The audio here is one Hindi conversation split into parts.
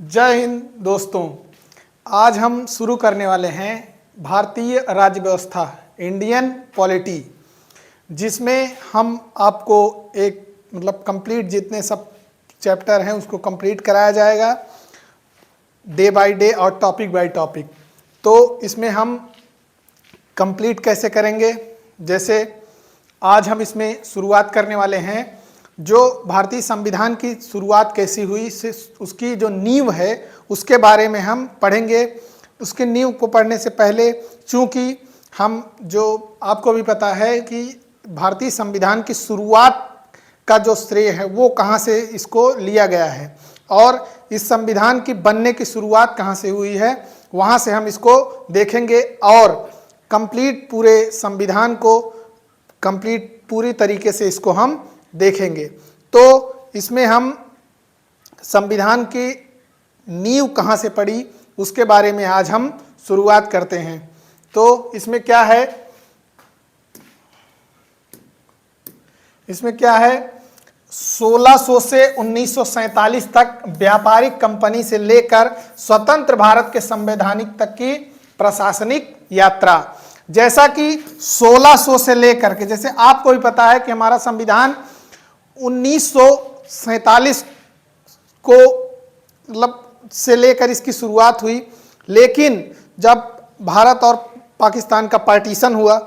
जय हिंद दोस्तों। आज हम शुरू करने वाले हैं भारतीय राज्य व्यवस्था इंडियन पॉलिटी, जिसमें हम आपको एक कंप्लीट जितने सब चैप्टर हैं उसको कंप्लीट कराया जाएगा डे बाय डे और टॉपिक बाय टॉपिक। तो इसमें हम कंप्लीट कैसे करेंगे, जैसे आज हम इसमें शुरुआत करने वाले हैं जो भारतीय संविधान की शुरुआत कैसी हुई, उसकी जो नींव है उसके बारे में हम पढ़ेंगे। उसके नींव को पढ़ने से पहले, चूँकि हम जो आपको भी पता है कि भारतीय संविधान की शुरुआत का जो श्रेय है वो कहाँ से इसको लिया गया है और इस संविधान की बनने की शुरुआत कहाँ से हुई है, वहाँ से हम इसको देखेंगे और कंप्लीट पूरे संविधान को कंप्लीट पूरी तरीके से इसको हम देखेंगे। तो इसमें हम संविधान की नींव कहाँ से पड़ी उसके बारे में आज हम शुरुआत करते हैं। तो इसमें क्या है, इसमें क्या है 1600 से 1947 तक व्यापारिक कंपनी से लेकर स्वतंत्र भारत के संवैधानिक तक की प्रशासनिक यात्रा। जैसा कि 1600 से लेकर के, जैसे आपको भी पता है कि हमारा संविधान 1947 को से लेकर इसकी शुरुआत हुई, लेकिन जब भारत और पाकिस्तान का पार्टीशन हुआ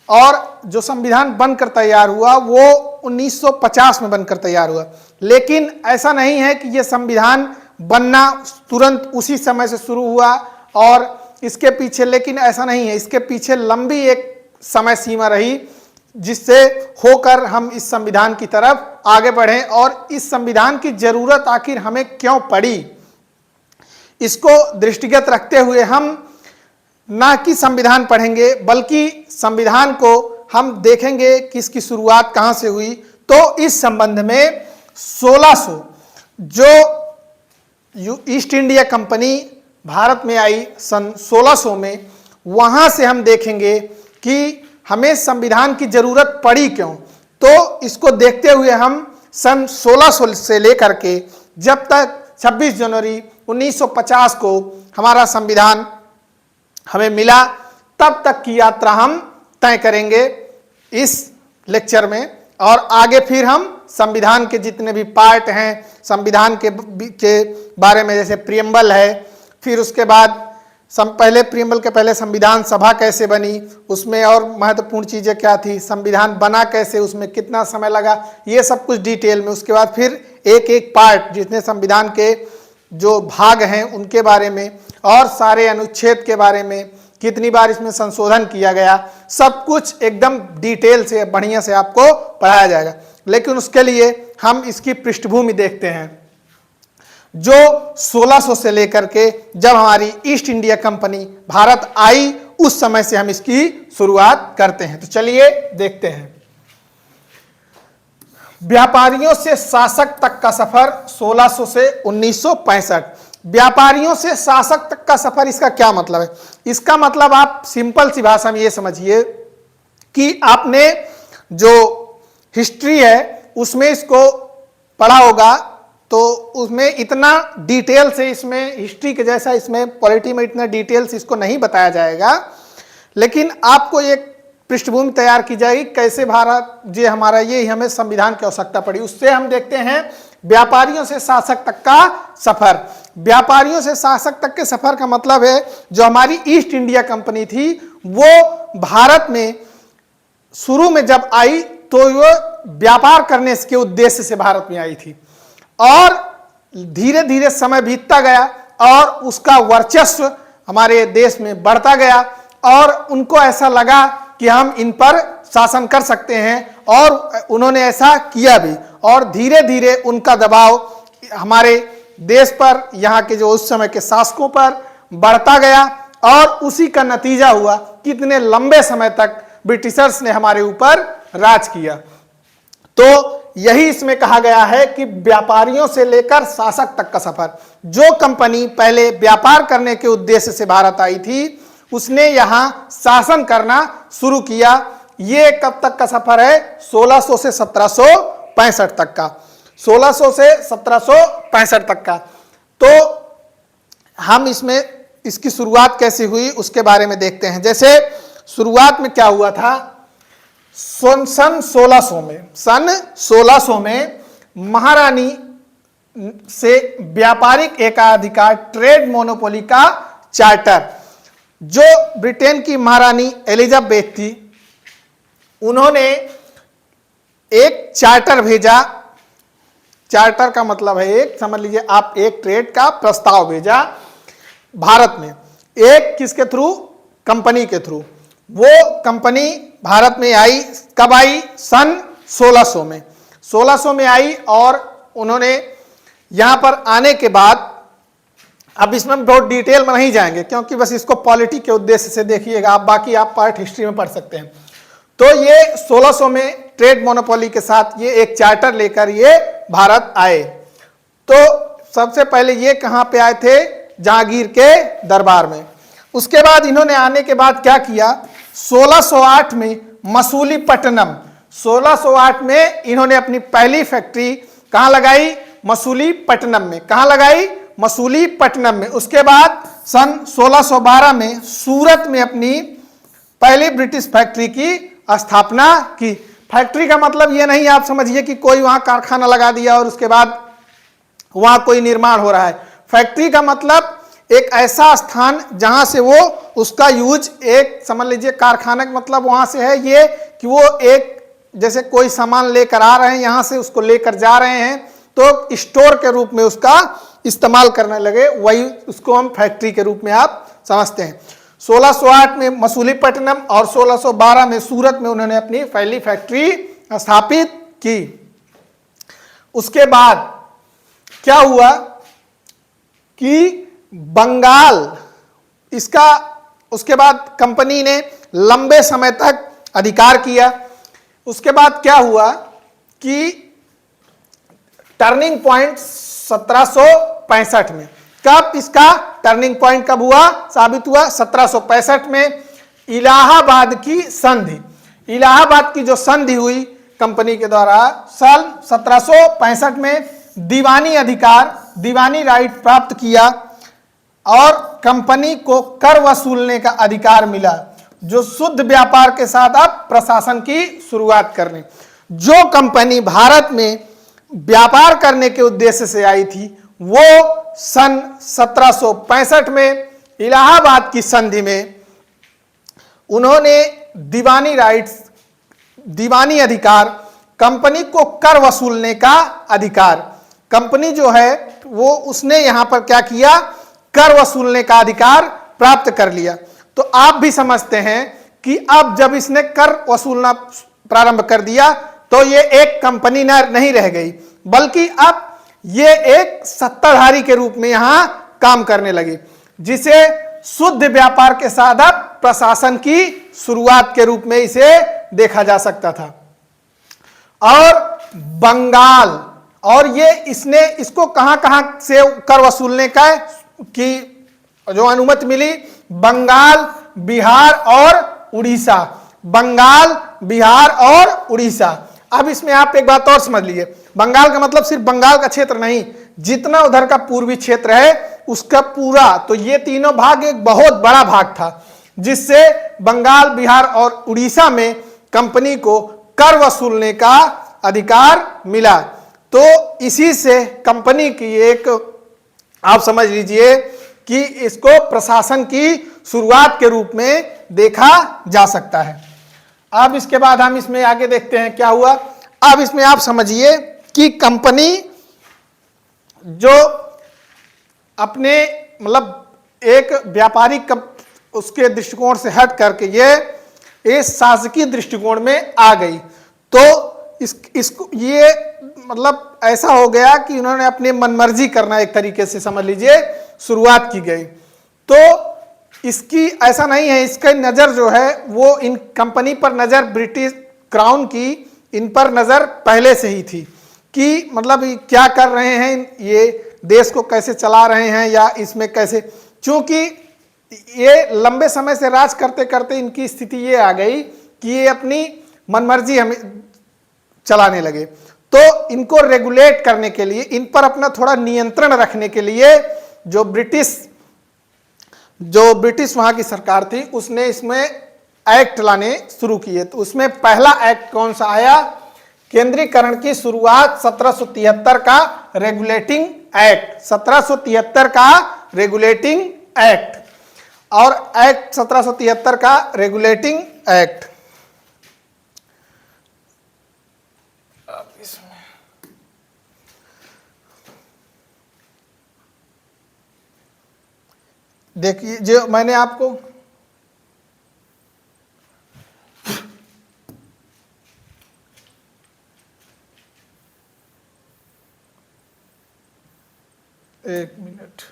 और जो संविधान बनकर तैयार हुआ वो 1950 में बनकर तैयार हुआ। लेकिन ऐसा नहीं है कि ये संविधान बनना तुरंत उसी समय से शुरू हुआ और इसके पीछे, लेकिन ऐसा नहीं है, इसके पीछे लंबी एक समय सीमा रही जिससे होकर हम इस संविधान की तरफ आगे बढ़े। और इस संविधान की जरूरत आखिर हमें क्यों पड़ी, इसको दृष्टिगत रखते हुए हम ना कि संविधान पढ़ेंगे बल्कि संविधान को हम देखेंगे कि इसकी शुरुआत कहाँ से हुई। तो इस संबंध में 1600 जो ईस्ट इंडिया कंपनी भारत में आई सन 1600 में, वहाँ से हम देखेंगे कि हमें संविधान की जरूरत पड़ी क्यों। तो इसको देखते हुए हम सन 1600 से लेकर के जब तक 26 जनवरी 1950 को हमारा संविधान हमें मिला, तब तक की यात्रा हम तय करेंगे इस लेक्चर में। और आगे फिर हम संविधान के जितने भी पार्ट हैं संविधान के बारे में, जैसे प्रियम्बल है, फिर उसके बाद पहले प्रियम्बल के पहले संविधान सभा कैसे बनी, उसमें और महत्वपूर्ण चीज़ें क्या थी, संविधान बना कैसे, उसमें कितना समय लगा, ये सब कुछ डिटेल में। उसके बाद फिर एक एक पार्ट जितने संविधान के जो भाग हैं उनके बारे में और सारे अनुच्छेद के बारे में, कितनी बार इसमें संशोधन किया गया, सब कुछ एकदम डिटेल से बढ़िया से आपको पढ़ाया जाएगा। लेकिन उसके लिए हम इसकी पृष्ठभूमि देखते हैं जो 1600 से लेकर के जब हमारी ईस्ट इंडिया कंपनी भारत आई उस समय से हम इसकी शुरुआत करते हैं। तो चलिए देखते हैं। व्यापारियों से शासक तक का सफर 1600 से 1965। व्यापारियों से शासक तक का सफर, इसका क्या मतलब है? इसका मतलब आप सिंपल सी भाषा में ये समझिए कि आपने जो हिस्ट्री है उसमें इसको पढ़ा होगा, तो उसमें इतना डिटेल से, इसमें हिस्ट्री के जैसा इसमें पॉलिटी में इतना डिटेल से इसको नहीं बताया जाएगा, लेकिन आपको एक पृष्ठभूमि तैयार की जाएगी कैसे भारत जो हमारा ये हमें संविधान की आवश्यकता पड़ी। उससे हम देखते हैं व्यापारियों से शासक तक का सफर। व्यापारियों से शासक तक के सफर का मतलब है जो हमारी ईस्ट इंडिया कंपनी थी वो भारत में शुरू में जब आई तो वो व्यापार करने के उद्देश्य से भारत में आई थी और धीरे धीरे समय बीतता गया और उसका वर्चस्व हमारे देश में बढ़ता गया और उनको ऐसा लगा कि हम इन पर शासन कर सकते हैं और उन्होंने ऐसा किया भी। और धीरे धीरे उनका दबाव हमारे देश पर, यहाँ के जो उस समय के शासकों पर बढ़ता गया और उसी का नतीजा हुआ कितने लंबे समय तक ब्रिटिशर्स ने हमारे ऊपर राज किया। तो यही इसमें कहा गया है कि व्यापारियों से लेकर शासक तक का सफर। जो कंपनी पहले व्यापार करने के उद्देश्य से भारत आई थी उसने यहां शासन करना शुरू किया। ये कब तक का सफर है? 1600 से 1765 तक का। 1600 से 1765 तक का। तो हम इसमें इसकी शुरुआत कैसे हुई उसके बारे में देखते हैं। जैसे शुरुआत में क्या हुआ था, सन 1600 में महारानी से व्यापारिक एकाधिकार ट्रेड मोनोपोली का चार्टर, जो ब्रिटेन की महारानी एलिजाबेथ थी, उन्होंने एक चार्टर भेजा। चार्टर का मतलब है एक, समझ लीजिए आप, एक ट्रेड का प्रस्ताव भेजा भारत में, एक किसके थ्रू, कंपनी के थ्रू। वो कंपनी भारत में आई, कब आई, सन 1600 में। 1600 में आई और उन्होंने यहां पर आने के बाद, अब इसमें बहुत डिटेल में नहीं जाएंगे क्योंकि बस इसको पॉलिटी के उद्देश्य से देखिएगा आप, बाकी आप पार्ट हिस्ट्री में पढ़ सकते हैं। तो ये 1600 में ट्रेड मोनोपोली के साथ ये एक चार्टर लेकर ये भारत आए। तो सबसे पहले ये कहां पे आए थे, जहांगीर के दरबार में। उसके बाद इन्होंने आने के बाद क्या किया, 1608 में मसूलीपट्टनम, 1608 में इन्होंने अपनी पहली फैक्ट्री कहां लगाई, मसूलीपट्टनम में। कहां लगाई, मसूलीपट्टनम में। उसके बाद सन 1612 में सूरत में अपनी पहली ब्रिटिश फैक्ट्री की स्थापना की। फैक्ट्री का मतलब ये नहीं आप समझिए कि कोई वहां कारखाना लगा दिया और उसके बाद वहां कोई निर्माण हो रहा है। फैक्ट्री का मतलब एक ऐसा स्थान जहां से वो उसका यूज, एक समझ लीजिए कारखाना का मतलब वहां से है ये कि वो एक, जैसे कोई सामान लेकर आ रहे हैं यहां से उसको लेकर जा रहे हैं तो स्टोर के रूप में उसका इस्तेमाल करने लगे, वही उसको हम फैक्ट्री के रूप में आप समझते हैं। 1608 में मसूलीपट्टनम और 1612 में सूरत में उन्होंने अपनी पहली फैक्ट्री स्थापित की। उसके बाद क्या हुआ कि बंगाल, इसका उसके बाद कंपनी ने लंबे समय तक अधिकार किया। उसके बाद क्या हुआ कि टर्निंग पॉइंट 1765 में, कब इसका टर्निंग पॉइंट कब हुआ, साबित हुआ, 1765 में इलाहाबाद की संधि। इलाहाबाद की जो संधि हुई कंपनी के द्वारा साल 1765 में दीवानी अधिकार, दीवानी राइट प्राप्त किया और कंपनी को कर वसूलने का अधिकार मिला, जो शुद्ध व्यापार के साथ अब प्रशासन की शुरुआत करने। जो कंपनी भारत में व्यापार करने के उद्देश्य से आई थी वो सन 1765 में इलाहाबाद की संधि में उन्होंने दीवानी राइट्स, दीवानी अधिकार, कंपनी को कर वसूलने का अधिकार, कंपनी जो है वो उसने यहां पर क्या किया, कर वसूलने का अधिकार प्राप्त कर लिया। तो आप भी समझते हैं कि अब जब इसने कर वसूलना प्रारंभ कर दिया तो ये एक कंपनी नहीं रह गई, बल्कि अब ये एक सत्ताधारी के रूप में यहां काम करने लगी, जिसे शुद्ध व्यापार के साथ अब प्रशासन की शुरुआत के रूप में इसे देखा जा सकता था। और बंगाल, और ये इसने इसको कहां से कर वसूलने का की जो अनुमति मिली, बंगाल, बिहार और उड़ीसा, बंगाल, बिहार और उड़ीसा। अब इसमें आप एक बात और समझ लीजिए, बंगाल का मतलब सिर्फ बंगाल का क्षेत्र नहीं, जितना उधर का पूर्वी क्षेत्र है उसका पूरा, तो ये तीनों भाग एक बहुत बड़ा भाग था, जिससे बंगाल, बिहार और उड़ीसा में कंपनी को कर वसूलने का अधिकार मिला। तो इसी से कंपनी की एक, आप समझ लीजिए कि इसको प्रशासन की शुरुआत के रूप में देखा जा सकता है। अब इसके बाद हम इसमें आगे देखते हैं क्या हुआ। अब इसमें आप समझिए कि कंपनी जो अपने मतलब एक व्यापारिक उसके दृष्टिकोण से हट करके ये शासकीय दृष्टिकोण में आ गई, तो इसको ये मतलब ऐसा हो गया कि उन्होंने अपनी मनमर्जी करना एक तरीके से समझ लीजिए शुरुआत की गई। तो इसकी ऐसा नहीं है, इसका नज़र जो है वो इन कंपनी पर नज़र, ब्रिटिश क्राउन की इन पर नज़र पहले से ही थी कि मतलब क्या कर रहे हैं, ये देश को कैसे चला रहे हैं या इसमें कैसे, क्योंकि ये लंबे समय से राज करते करते इनकी स्थिति ये आ गई कि ये अपनी मनमर्जी हमें चलाने लगे। तो इनको रेगुलेट करने के लिए, इन पर अपना थोड़ा नियंत्रण रखने के लिए जो ब्रिटिश जो ब्रिटिश वहां की सरकार थी उसने इसमें एक्ट लाने शुरू किए। तो उसमें पहला एक्ट कौन सा आया? केंद्रीकरण की शुरुआत 1773 का रेगुलेटिंग एक्ट, 1773 का रेगुलेटिंग एक्ट, और एक्ट 1773 का रेगुलेटिंग एक्ट। देखिए जो मैंने आपको एक मिनट,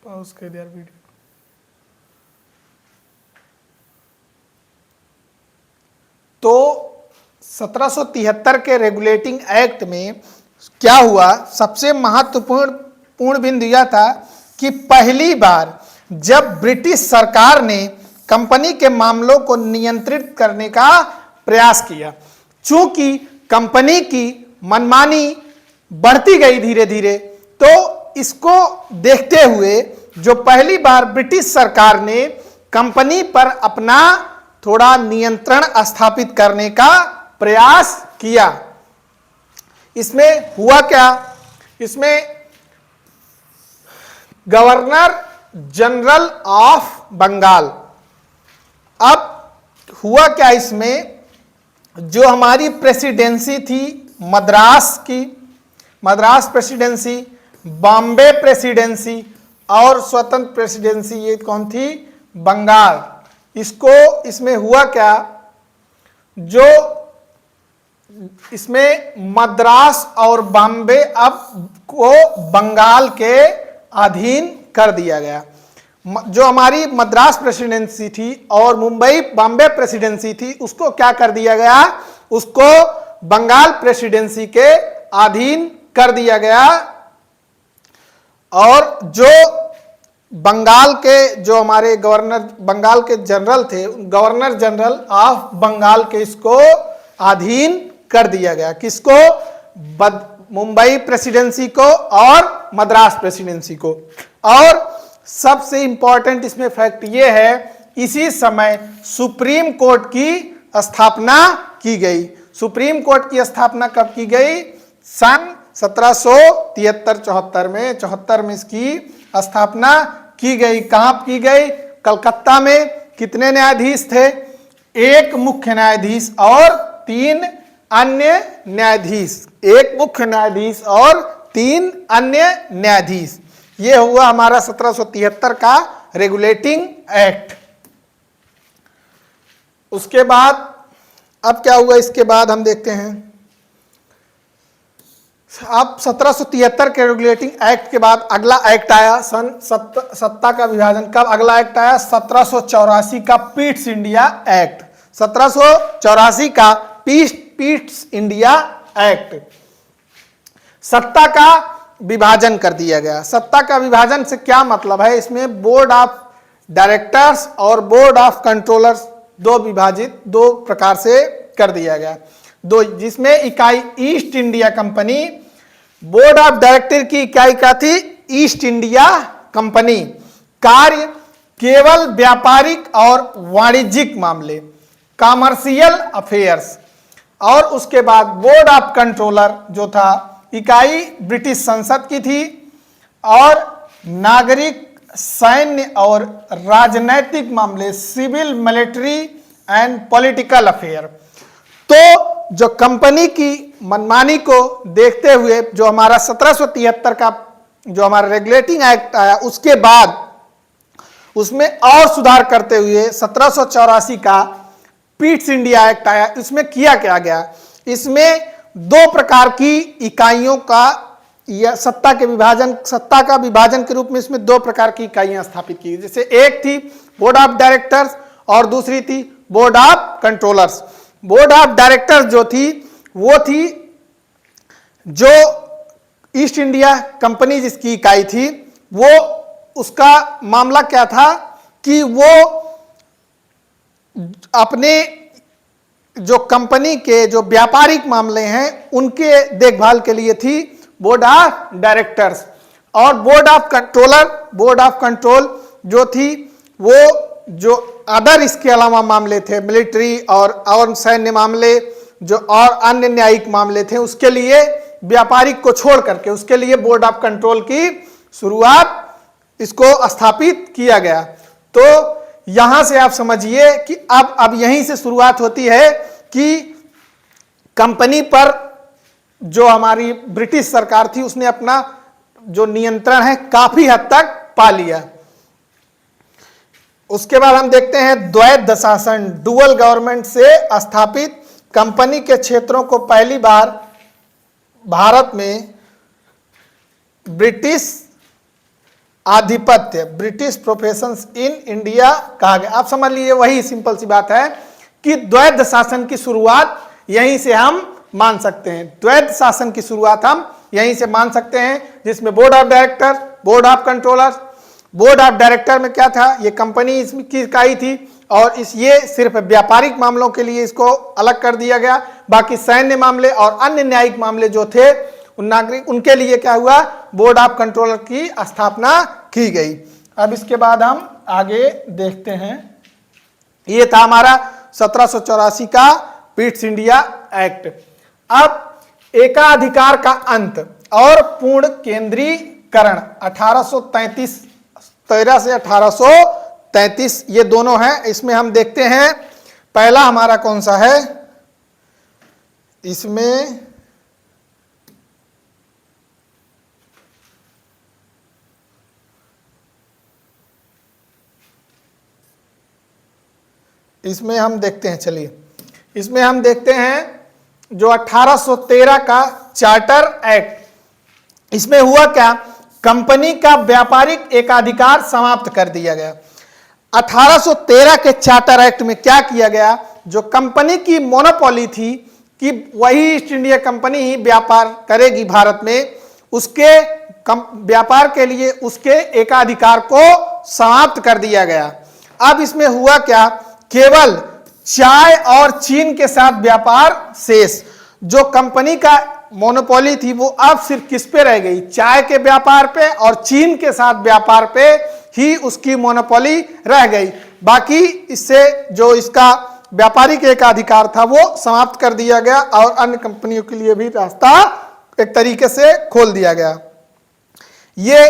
पॉज कर दिया वीडियो। तो 1773 के रेगुलेटिंग एक्ट में क्या हुआ? सबसे महत्वपूर्ण बिंदु यह था कि पहली बार जब ब्रिटिश सरकार ने कंपनी के मामलों को नियंत्रित करने का प्रयास किया, चूंकि कंपनी की मनमानी बढ़ती गई धीरे धीरे, तो इसको देखते हुए जो पहली बार ब्रिटिश सरकार ने कंपनी पर अपना थोड़ा नियंत्रण स्थापित करने का प्रयास किया। इसमें हुआ क्या? इसमें गवर्नर जनरल ऑफ बंगाल, अब हुआ क्या? इसमें जो हमारी प्रेसिडेंसी थी मद्रास की, मद्रास प्रेसिडेंसी, बॉम्बे प्रेसिडेंसी और स्वतंत्र प्रेसिडेंसी, ये कौन थी? बंगाल। इसको इसमें हुआ क्या? जो इसमें मद्रास और बॉम्बे अब को बंगाल के अधीन कर दिया गया। जो हमारी मद्रास प्रेसिडेंसी थी और मुंबई बॉम्बे प्रेसिडेंसी थी, उसको क्या कर दिया गया? उसको बंगाल प्रेसिडेंसी के अधीन कर दिया गया। और जो बंगाल के जो हमारे गवर्नर, बंगाल के जनरल थे, गवर्नर जनरल ऑफ बंगाल के इसको अधीन कर दिया गया। किसको? मुंबई प्रेसिडेंसी को और मद्रास प्रेसिडेंसी को। और सबसे इंपॉर्टेंट इसमें फैक्ट ये है, इसी समय सुप्रीम कोर्ट की स्थापना की गई। सुप्रीम कोर्ट की स्थापना कब की गई? सन 1773-74 में, 74 में इसकी स्थापना की गई। कहां की गई? कलकत्ता में। कितने न्यायाधीश थे? एक मुख्य न्यायाधीश और 3 अन्य न्यायाधीश, एक मुख्य न्यायाधीश और 3 अन्य न्यायाधीश। यह हुआ हमारा 1773 का रेगुलेटिंग एक्ट। उसके बाद अब क्या हुआ? इसके बाद हम देखते हैं, अब 1773 के रेगुलेटिंग एक्ट के बाद अगला एक्ट आया सन सत्ता का विभाजन। कब अगला एक्ट आया? 1784 का पीट्स इंडिया एक्ट। 1784 का पीट्स इंडिया एक्ट। सत्ता का विभाजन कर दिया गया। सत्ता का विभाजन से क्या मतलब है? इसमें बोर्ड ऑफ डायरेक्टर्स और बोर्ड ऑफ कंट्रोलर्स दो प्रकार से कर दिया गया। दो, जिसमें इकाई east India company, board of director की इकाई क्या थी? East India company. कार्य केवल व्यापारिक और वाणिज्यिक मामले, कॉमर्शियल अफेयर्स। और उसके बाद बोर्ड ऑफ कंट्रोलर जो था, इकाई ब्रिटिश संसद की थी और नागरिक, सैन्य और राजनैतिक मामले, civil, military and political affair. तो जो कंपनी की मनमानी को देखते हुए जो हमारा 1773 का जो हमारा रेगुलेटिंग एक्ट आया, उसके बाद उसमें और सुधार करते हुए 1784 का पीट्स इंडिया एक्ट आया। इसमें किया क्या गया? इसमें 2 प्रकार की इकाइयों का या सत्ता का विभाजन के रूप में इसमें 2 प्रकार की इकाइयां स्थापित की। जैसे एक थी बोर्ड ऑफ डायरेक्टर्स और दूसरी थी board of controllers. Board of directors जो थी वो थी जो ईस्ट इंडिया कंपनी जिसकी इकाई थी, वो उसका मामला क्या था कि वो अपने जो कंपनी के जो व्यापारिक मामले हैं उनके देखभाल के लिए थी बोर्ड ऑफ डायरेक्टर्स। और board of controller, board of control जो थी वो जो अदर इसके अलावा मामले थे, मिलिट्री और सैन्य मामले जो और अन्य न्यायिक मामले थे, उसके लिए व्यापारिक को छोड़ करके उसके लिए बोर्ड ऑफ कंट्रोल की शुरुआत इसको स्थापित किया गया। तो यहां से आप समझिए कि अब यहीं से शुरुआत होती है कि कंपनी पर जो हमारी ब्रिटिश सरकार थी उसने अपना जो नियंत्रण है काफी हद तक पा लिया। उसके बाद हम देखते हैं द्वैध शासन, डुअल गवर्नमेंट से स्थापित कंपनी के क्षेत्रों को पहली बार भारत में ब्रिटिश आधिपत्य, ब्रिटिश प्रोफेशंस इन इंडिया कहा गया। आप समझ लीजिए वही सिंपल सी बात है कि द्वैध शासन की शुरुआत यहीं से हम मान सकते हैं। द्वैध शासन की शुरुआत हम यहीं से मान सकते हैं, जिसमें board of director, board of controller. Board of director में क्या था, ये कंपनी की इकाई थी और ये सिर्फ व्यापारिक मामलों के लिए इसको अलग कर दिया गया। बाकी सैन्य मामले और अन्य न्यायिक मामले जो थे नागरिक, उनके लिए क्या हुआ, बोर्ड ऑफ कंट्रोलर की स्थापना की गई। अब इसके बाद हम आगे देखते हैं, ये था हमारा 1784 का पिट्स इंडिया एक्ट। अब एकाधिकार का अंत और पूर्ण केंद्रीकरण 1833 से 1833 ये दोनों हैं। इसमें हम देखते हैं पहला हमारा कौन सा है, इसमें हम देखते हैं, चलिए इसमें हम देखते हैं जो 1813 का चार्टर एक्ट। इसमें हुआ क्या, कंपनी का व्यापारिक एकाधिकार समाप्त कर दिया गया। 1813 के चार्टर एक्ट में क्या किया गया, जो कंपनी की मोनोपोली थी कि वही ईस्ट इंडिया कंपनी ही व्यापार करेगी भारत में, उसके व्यापार के लिए उसके एकाधिकार को समाप्त कर दिया गया। अब इसमें हुआ क्या, केवल चाय और चीन के साथ व्यापार शेष। जो कंपनी का मोनोपोली थी वो अब सिर्फ किस पे रह गई, चाय के व्यापार पे और चीन के साथ व्यापार पे ही उसकी मोनोपोली रह गई। बाकी इससे जो इसका व्यापारिक एकाधिकार था वो समाप्त कर दिया गया और अन्य कंपनियों के लिए भी रास्ता एक तरीके से खोल दिया गया। ये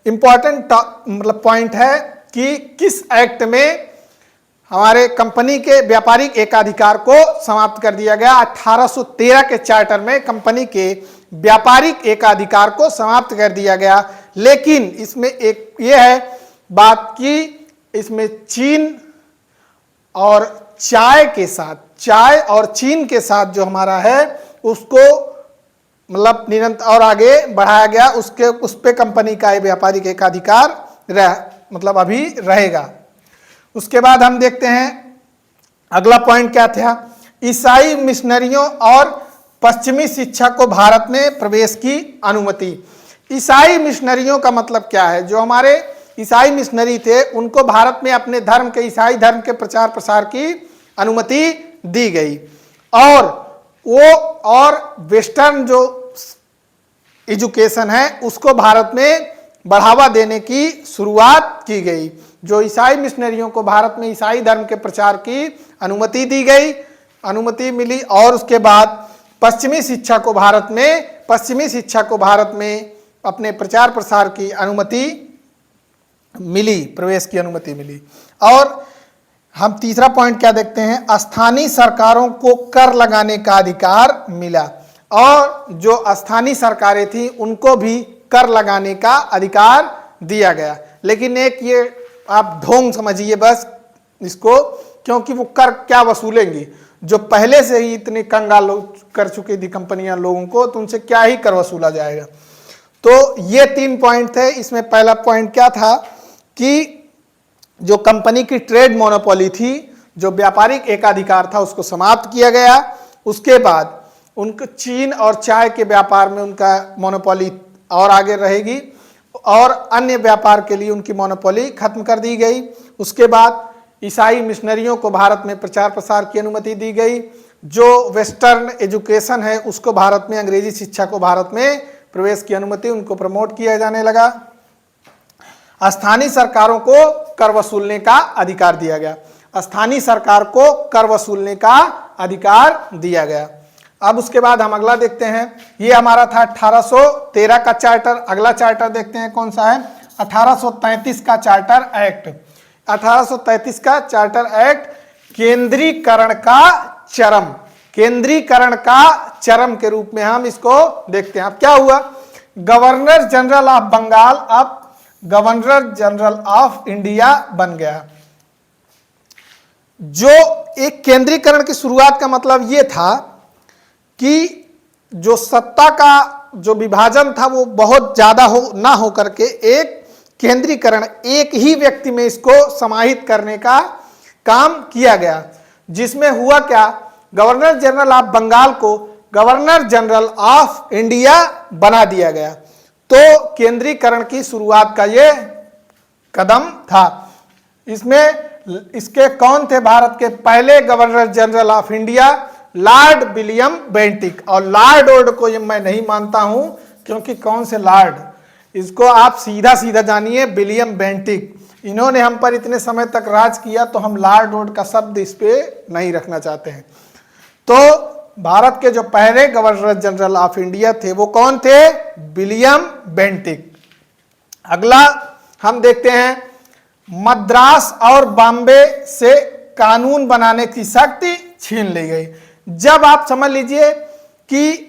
इंपॉर्टेंट मतलब पॉइंट है कि किस एक्ट में हमारे कंपनी के व्यापारिक एकाधिकार को समाप्त कर दिया गया। 1813 के चार्टर में कंपनी के व्यापारिक एकाधिकार को समाप्त कर दिया गया। लेकिन इसमें एक ये है बात कि इसमें चीन और चाय के साथ, चाय और चीन के साथ जो हमारा है उसको मतलब निरंतर और आगे बढ़ाया गया, उस पे कंपनी का व्यापारिक एकाधिकार मतलब अभी रहेगा। उसके बाद हम देखते हैं अगला पॉइंट क्या था, ईसाई मिशनरियों और पश्चिमी शिक्षा को भारत में प्रवेश की अनुमति। ईसाई मिशनरियों का मतलब क्या है, जो हमारे ईसाई मिशनरी थे उनको भारत में अपने धर्म के, ईसाई धर्म के प्रचार प्रसार की अनुमति दी गई। और वो और वेस्टर्न जो एजुकेशन है उसको भारत में बढ़ावा देने की शुरुआत की गई। जो ईसाई मिशनरियों को भारत में ईसाई धर्म के प्रचार की अनुमति दी गई, अनुमति मिली। और उसके बाद पश्चिमी शिक्षा को भारत में अपने प्रचार प्रसार की अनुमति मिली, प्रवेश की अनुमति मिली। और हम तीसरा पॉइंट क्या देखते हैं, स्थानीय सरकारों को कर लगाने का अधिकार मिला। और जो स्थानीय सरकारें थी उनको भी कर लगाने का अधिकार दिया गया। लेकिन एक ये आप ढोंग समझिए बस इसको, क्योंकि वो कर क्या वसूलेंगी, जो पहले से ही इतने कंगाल कर चुकी थी कंपनियां लोगों को, तो उनसे क्या ही कर वसूला जाएगा। तो ये 3 पॉइंट थे। इसमें पहला पॉइंट क्या था कि जो कंपनी की ट्रेड मोनोपोली थी, जो व्यापारिक एकाधिकार था, उसको समाप्त किया गया। उसके बाद उनके चीन और चाय के व्यापार में उनका मोनोपोली और आगे रहेगी और अन्य व्यापार के लिए उनकी मोनोपोली खत्म कर दी गई। उसके बाद ईसाई मिशनरियों को भारत में प्रचार प्रसार की अनुमति दी गई। जो वेस्टर्न एजुकेशन है उसको भारत में, अंग्रेजी शिक्षा को भारत में प्रवेश की अनुमति, उनको प्रमोट किया जाने लगा। स्थानीय सरकारों को कर वसूलने का अधिकार दिया गया। स्थानीय सरकार को कर वसूलने का अधिकार दिया गया। अब उसके बाद हम अगला देखते हैं। ये हमारा था 1813 का चार्टर। अगला चार्टर देखते हैं कौन सा है, 1833 का चार्टर एक्ट। 1833 का चार्टर एक्ट केंद्रीकरण का चरम, केंद्रीकरण का चरम के रूप में हम इसको देखते हैं। अब क्या हुआ, गवर्नर जनरल ऑफ बंगाल अब गवर्नर जनरल ऑफ इंडिया बन गया। जो एक केंद्रीकरण की शुरुआत का मतलब यह था कि जो सत्ता का जो विभाजन था वो बहुत ज्यादा ना हो करके एक केंद्रीकरण, एक ही व्यक्ति में इसको समाहित करने का काम किया गया। जिसमें हुआ क्या, गवर्नर जनरल ऑफ बंगाल को गवर्नर जनरल ऑफ इंडिया बना दिया गया। तो केंद्रीकरण की शुरुआत का ये कदम था। इसमें इसके कौन थे भारत के पहले governor general of India, Lord William Bentinck. और लॉर्ड को ये मैं नहीं मानता हूं, क्योंकि कौन से लॉर्ड, इसको आप सीधा सीधा जानिए, विलियम बेंटिक। इन्होंने हम पर इतने समय तक राज किया, तो हम लॉर्ड का शब्द इस पे नहीं रखना चाहते हैं। तो भारत के जो पहले गवर्नर जनरल ऑफ इंडिया थे वो कौन थे, विलियम बेंटिक। अगला हम देखते हैं, मद्रास और बॉम्बे से कानून बनाने की शक्ति छीन ली गई। जब आप समझ लीजिए कि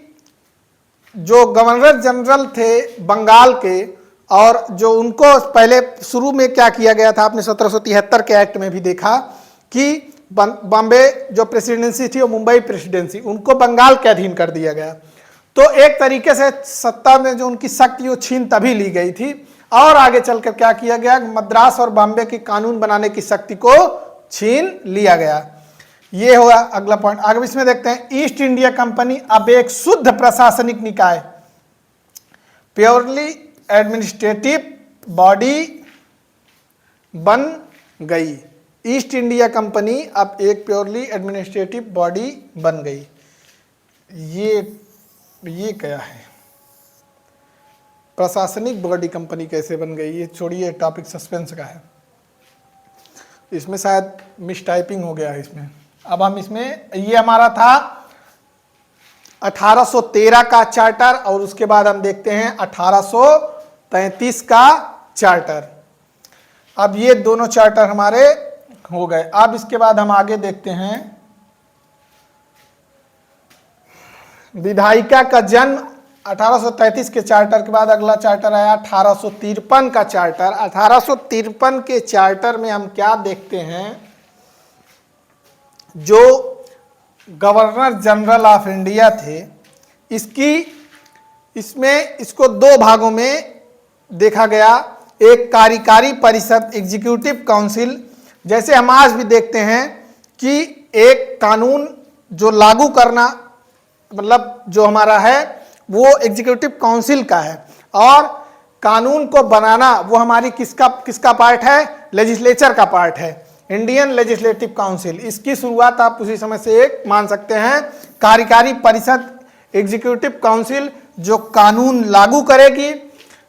जो गवर्नर जनरल थे बंगाल के, और जो उनको पहले शुरू में क्या किया गया था, आपने 1773 के एक्ट में भी देखा कि बॉम्बे जो प्रेसिडेंसी थी वो मुंबई प्रेसिडेंसी, उनको बंगाल के अधीन कर दिया गया। तो एक तरीके से सत्ता में जो उनकी शक्ति वो छीन तभी ली गई थी। और आगे चलकर क्या किया गया, मद्रास और बॉम्बे की कानून बनाने की शक्ति को छीन लिया गया। ये होगा अगला पॉइंट। आगे इसमें देखते हैं, ईस्ट इंडिया कंपनी अब एक शुद्ध प्रशासनिक निकाय, प्योरली एडमिनिस्ट्रेटिव बॉडी बन गई। ईस्ट इंडिया कंपनी अब एक प्योरली एडमिनिस्ट्रेटिव बॉडी बन गई। ये क्या है, प्रशासनिक बॉडी कंपनी कैसे बन गई, ये छोड़िए, टॉपिक सस्पेंस का है। इसमें शायद मिस टाइपिंग हो गया है इसमें। अब हम इसमें, ये हमारा था 1813 का चार्टर, और उसके बाद हम देखते हैं 1833 का चार्टर। अब ये दोनों चार्टर हमारे हो गए। अब इसके बाद हम आगे देखते हैं, विधायिका का जन्म 1833 के चार्टर के बाद अगला चार्टर आया 1853 का चार्टर। 1853 के चार्टर में हम क्या देखते हैं, जो गवर्नर जनरल ऑफ इंडिया थे, इसको दो भागों में देखा गया। एक कार्यकारी परिषद, एग्जीक्यूटिव काउंसिल, जैसे हम आज भी देखते हैं कि एक कानून जो लागू करना, मतलब जो हमारा है वो एग्जीक्यूटिव काउंसिल का है, और कानून को बनाना वो हमारी किसका पार्ट है, लेजिस्लेचर का पार्ट है, इंडियन लेजिस्लेटिव काउंसिल। इसकी शुरुआत आप उसी समय से एक मान सकते हैं, कार्यकारी परिषद, एग्जीक्यूटिव काउंसिल जो कानून लागू करेगी,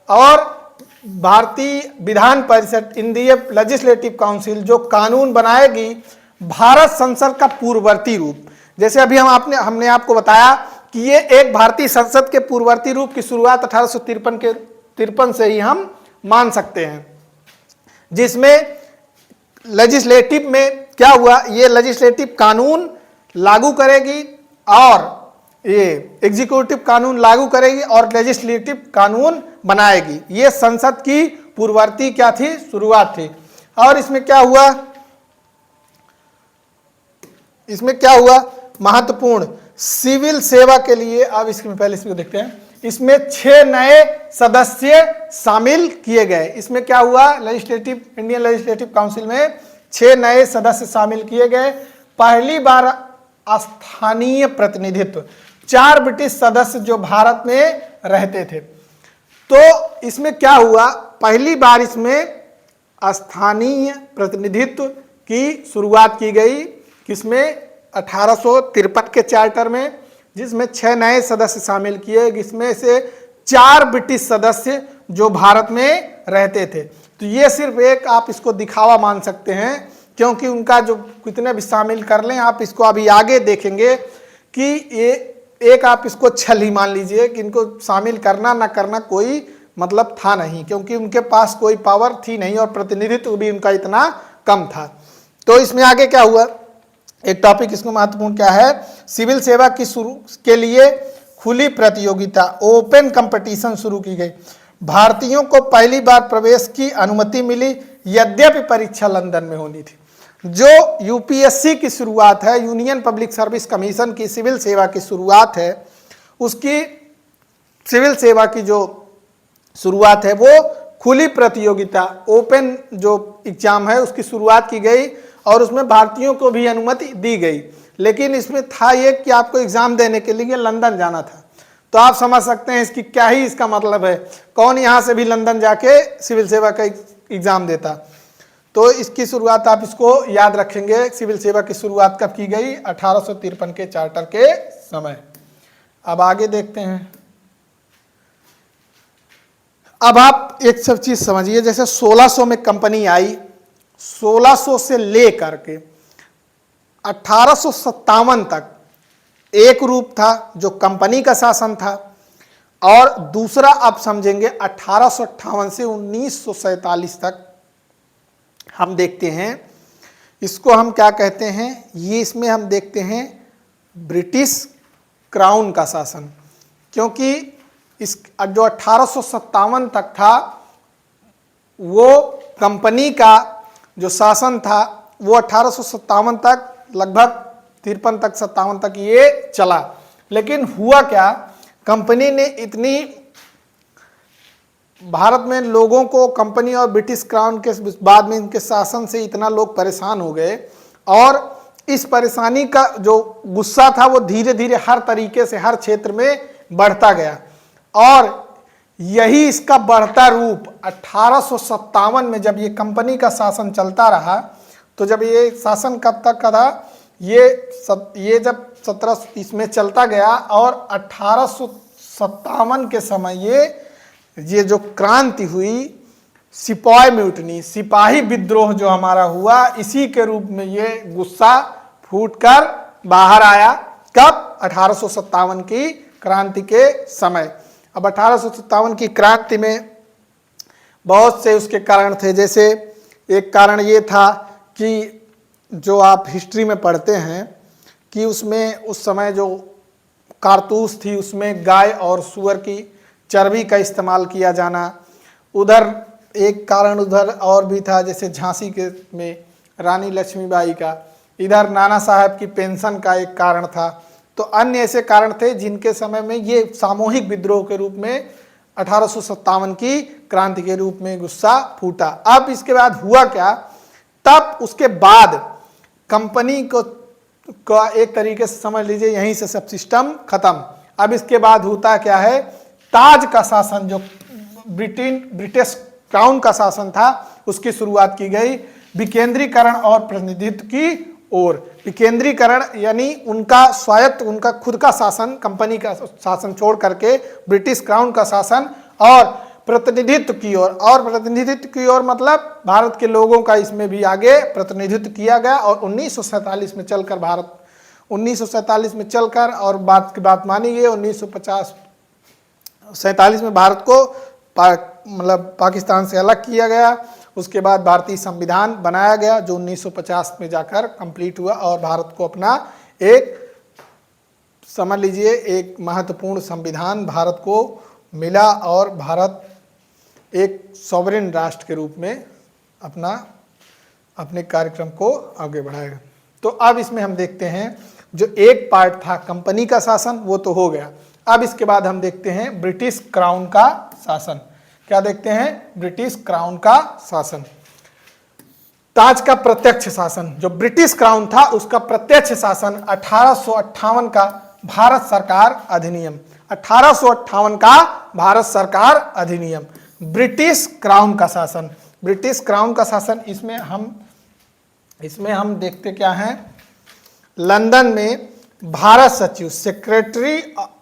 और भारतीय Vidhan Parishad, Indian legislative council जो कानून बनाएगी। भारत संसद का पूर्ववर्ती रूप, जैसे अभी हमने आपको बताया कि ये एक भारतीय संसद के पूर्ववर्ती रूप की शुरुआत 1853 से ही हम मान सकते हैं, जिसमें लेजिस्लेटिव में क्या हुआ, ये लेजिस्लेटिव कानून लागू करेगी और ये एग्जीक्यूटिव कानून लागू करेगी और लेजिस्लेटिव कानून बनाएगी। ये संसद की पूर्ववर्ती क्या थी, शुरुआत थी। और इसमें क्या हुआ, महत्वपूर्ण सिविल सेवा के लिए। अब इसमें पहले इसको देखते हैं, इसमें 6 नए सदस्य शामिल किए गए। इसमें क्या हुआ, इंडियन लेजिस्लेटिव काउंसिल में 6 नए सदस्य शामिल किए गए। पहली बार स्थानीय प्रतिनिधित्व, 4 ब्रिटिश सदस्य जो भारत में रहते थे। तो इसमें क्या हुआ, पहली बार इसमें स्थानीय प्रतिनिधित्व की शुरुआत की गई। किसमें, 1853 के चार्टर में, जिसमें 6 नए सदस्य शामिल किए, जिसमें से 4 ब्रिटिश सदस्य जो भारत में रहते थे। तो ये सिर्फ एक आप इसको दिखावा मान सकते हैं, क्योंकि उनका जो कितने भी शामिल कर लें, आप इसको अभी आगे देखेंगे कि ये एक आप इसको छल ही मान लीजिए कि इनको शामिल करना ना करना कोई मतलब था नहीं, क्योंकि उनके पास कोई पावर थी नहीं और प्रतिनिधित्व भी उनका इतना कम था। तो इसमें आगे क्या हुआ, एक टॉपिक इसको महत्वपूर्ण क्या है, सिविल सेवा की शुरू के लिए खुली प्रतियोगिता, ओपन कंपटीशन शुरू की गई। भारतीयों को पहली बार प्रवेश की अनुमति मिली, यद्यपि परीक्षा लंदन में होनी थी। जो यूपीएससी की शुरुआत है, यूनियन पब्लिक सर्विस कमीशन की सिविल सेवा की शुरुआत है, उसकी सिविल सेवा की जो शुरुआत है वो खुली प्रतियोगिता, ओपन जो एग्जाम है उसकी शुरुआत की गई और उसमें भारतीयों को भी अनुमति दी गई। लेकिन इसमें था ये कि आपको एग्जाम देने के लिए लंदन जाना था। तो आप समझ सकते हैं इसकी क्या ही इसका मतलब है, कौन यहाँ से भी लंदन जाके सिविल सेवा का एग्जाम देता। तो इसकी शुरुआत आप इसको याद रखेंगे, सिविल सेवा की शुरुआत कब की गई, 1853 के चार्टर के समय। अब आगे देखते हैं। अब आप एक सब चीज समझिए, जैसे 1600 में कंपनी आई, 1600 से लेकर के 1857 तक एक रूप था जो कंपनी का शासन था, और दूसरा आप समझेंगे 1858 से 1947 तक हम देखते हैं, इसको हम क्या कहते हैं, ये इसमें हम देखते हैं ब्रिटिश क्राउन का शासन। क्योंकि इस जो 1857 तक था वो कंपनी का जो शासन था वो 1857 तक लगभग 53 तक 57 तक ये चला। लेकिन हुआ क्या, कंपनी ने इतनी भारत में लोगों को, कंपनी और ब्रिटिश क्राउन के बाद में इनके शासन से इतना लोग परेशान हो गए, और इस परेशानी का जो गुस्सा था वो धीरे धीरे हर तरीके से हर क्षेत्र में बढ़ता गया। और यही इसका बढ़ता रूप 1857 में जब ये कंपनी का शासन चलता रहा, तो जब ये शासन कब तक का था, ये जब 17 इसमें चलता गया, और 1857 के समय ये जो क्रांति हुई, सिपाही म्यूटनी, सिपाही विद्रोह जो हमारा हुआ, इसी के रूप में ये गुस्सा फूटकर बाहर आया। कब, 1857 की क्रांति के समय। अब 1857 की क्रांति में बहुत से उसके कारण थे। जैसे एक कारण ये था कि जो आप हिस्ट्री में पढ़ते हैं कि उसमें उस समय जो कारतूस थी उसमें गाय और सूअर की चर्बी का इस्तेमाल किया जाना। उधर एक कारण उधर और भी था, जैसे झांसी के में रानी लक्ष्मीबाई का, इधर नाना साहब की पेंशन का एक कारण था। तो अन्य ऐसे कारण थे जिनके समय में ये सामूहिक विद्रोह के रूप में 1857 की क्रांति के रूप में गुस्सा फूटा। अब इसके बाद हुआ क्या, तब उसके बाद कंपनी को का एक तरीके से समझ लीजिए यहीं से सब सिस्टम खत्म। अब इसके बाद होता क्या है, ताज का शासन जो ब्रिटिश क्राउन का शासन था उसकी शुरुआत की गई, विकेंद्रीकरण और प्रतिनिधित्व की ओर। विकेंद्रीकरण यानी उनका स्वायत्त, उनका खुद का शासन, कंपनी का शासन छोड़ करके ब्रिटिश क्राउन का शासन, और प्रतिनिधित्व की ओर। और प्रतिनिधित्व की ओर मतलब भारत के लोगों का इसमें भी आगे प्रतिनिधित्व किया गया। और 1947 में चलकर भारत 1947 में चलकर और बात की बात मानी गई। 1947 में भारत को मतलब पाकिस्तान से अलग किया गया। उसके बाद भारतीय संविधान बनाया गया जो 1950 में जाकर कंप्लीट हुआ, और भारत को अपना एक समझ लीजिए एक महत्वपूर्ण संविधान भारत को मिला, और भारत एक सॉवरेन राष्ट्र के रूप में अपने कार्यक्रम को आगे बढ़ाएगा। तो अब इसमें हम देखते हैं जो एक पार्ट था कंपनी का शासन वो तो हो गया। अब इसके बाद हम देखते हैं ब्रिटिश क्राउन का शासन। क्या देखते हैं? ब्रिटिश क्राउन का शासन। ताज का प्रत्यक्ष शासन, जो ब्रिटिश क्राउन था उसका प्रत्यक्ष शासन 1858 का भारत सरकार अधिनियम, 1858 का भारत सरकार अधिनियम, ब्रिटिश क्राउन का शासन। ब्रिटिश क्राउन का शासन, इसमें हम देखते क्या हैं? लंदन में भारत सचिव,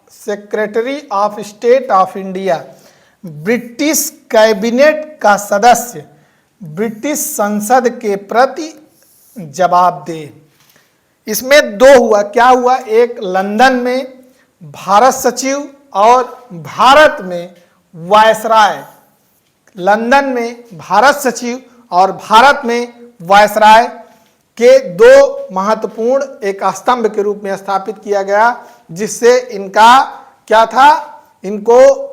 secretary of state of India, British cabinet का सदस्य, ब्रिटिश संसद के प्रति जवाबदेह। इसमें दो हुआ, क्या हुआ? एक लंदन में भारत सचिव और भारत में वायसराय। लंदन में भारत सचिव और भारत में वायसराय के दो महत्वपूर्ण एक स्तंभ के रूप में स्थापित किया गया, जिससे इनका क्या था? इनको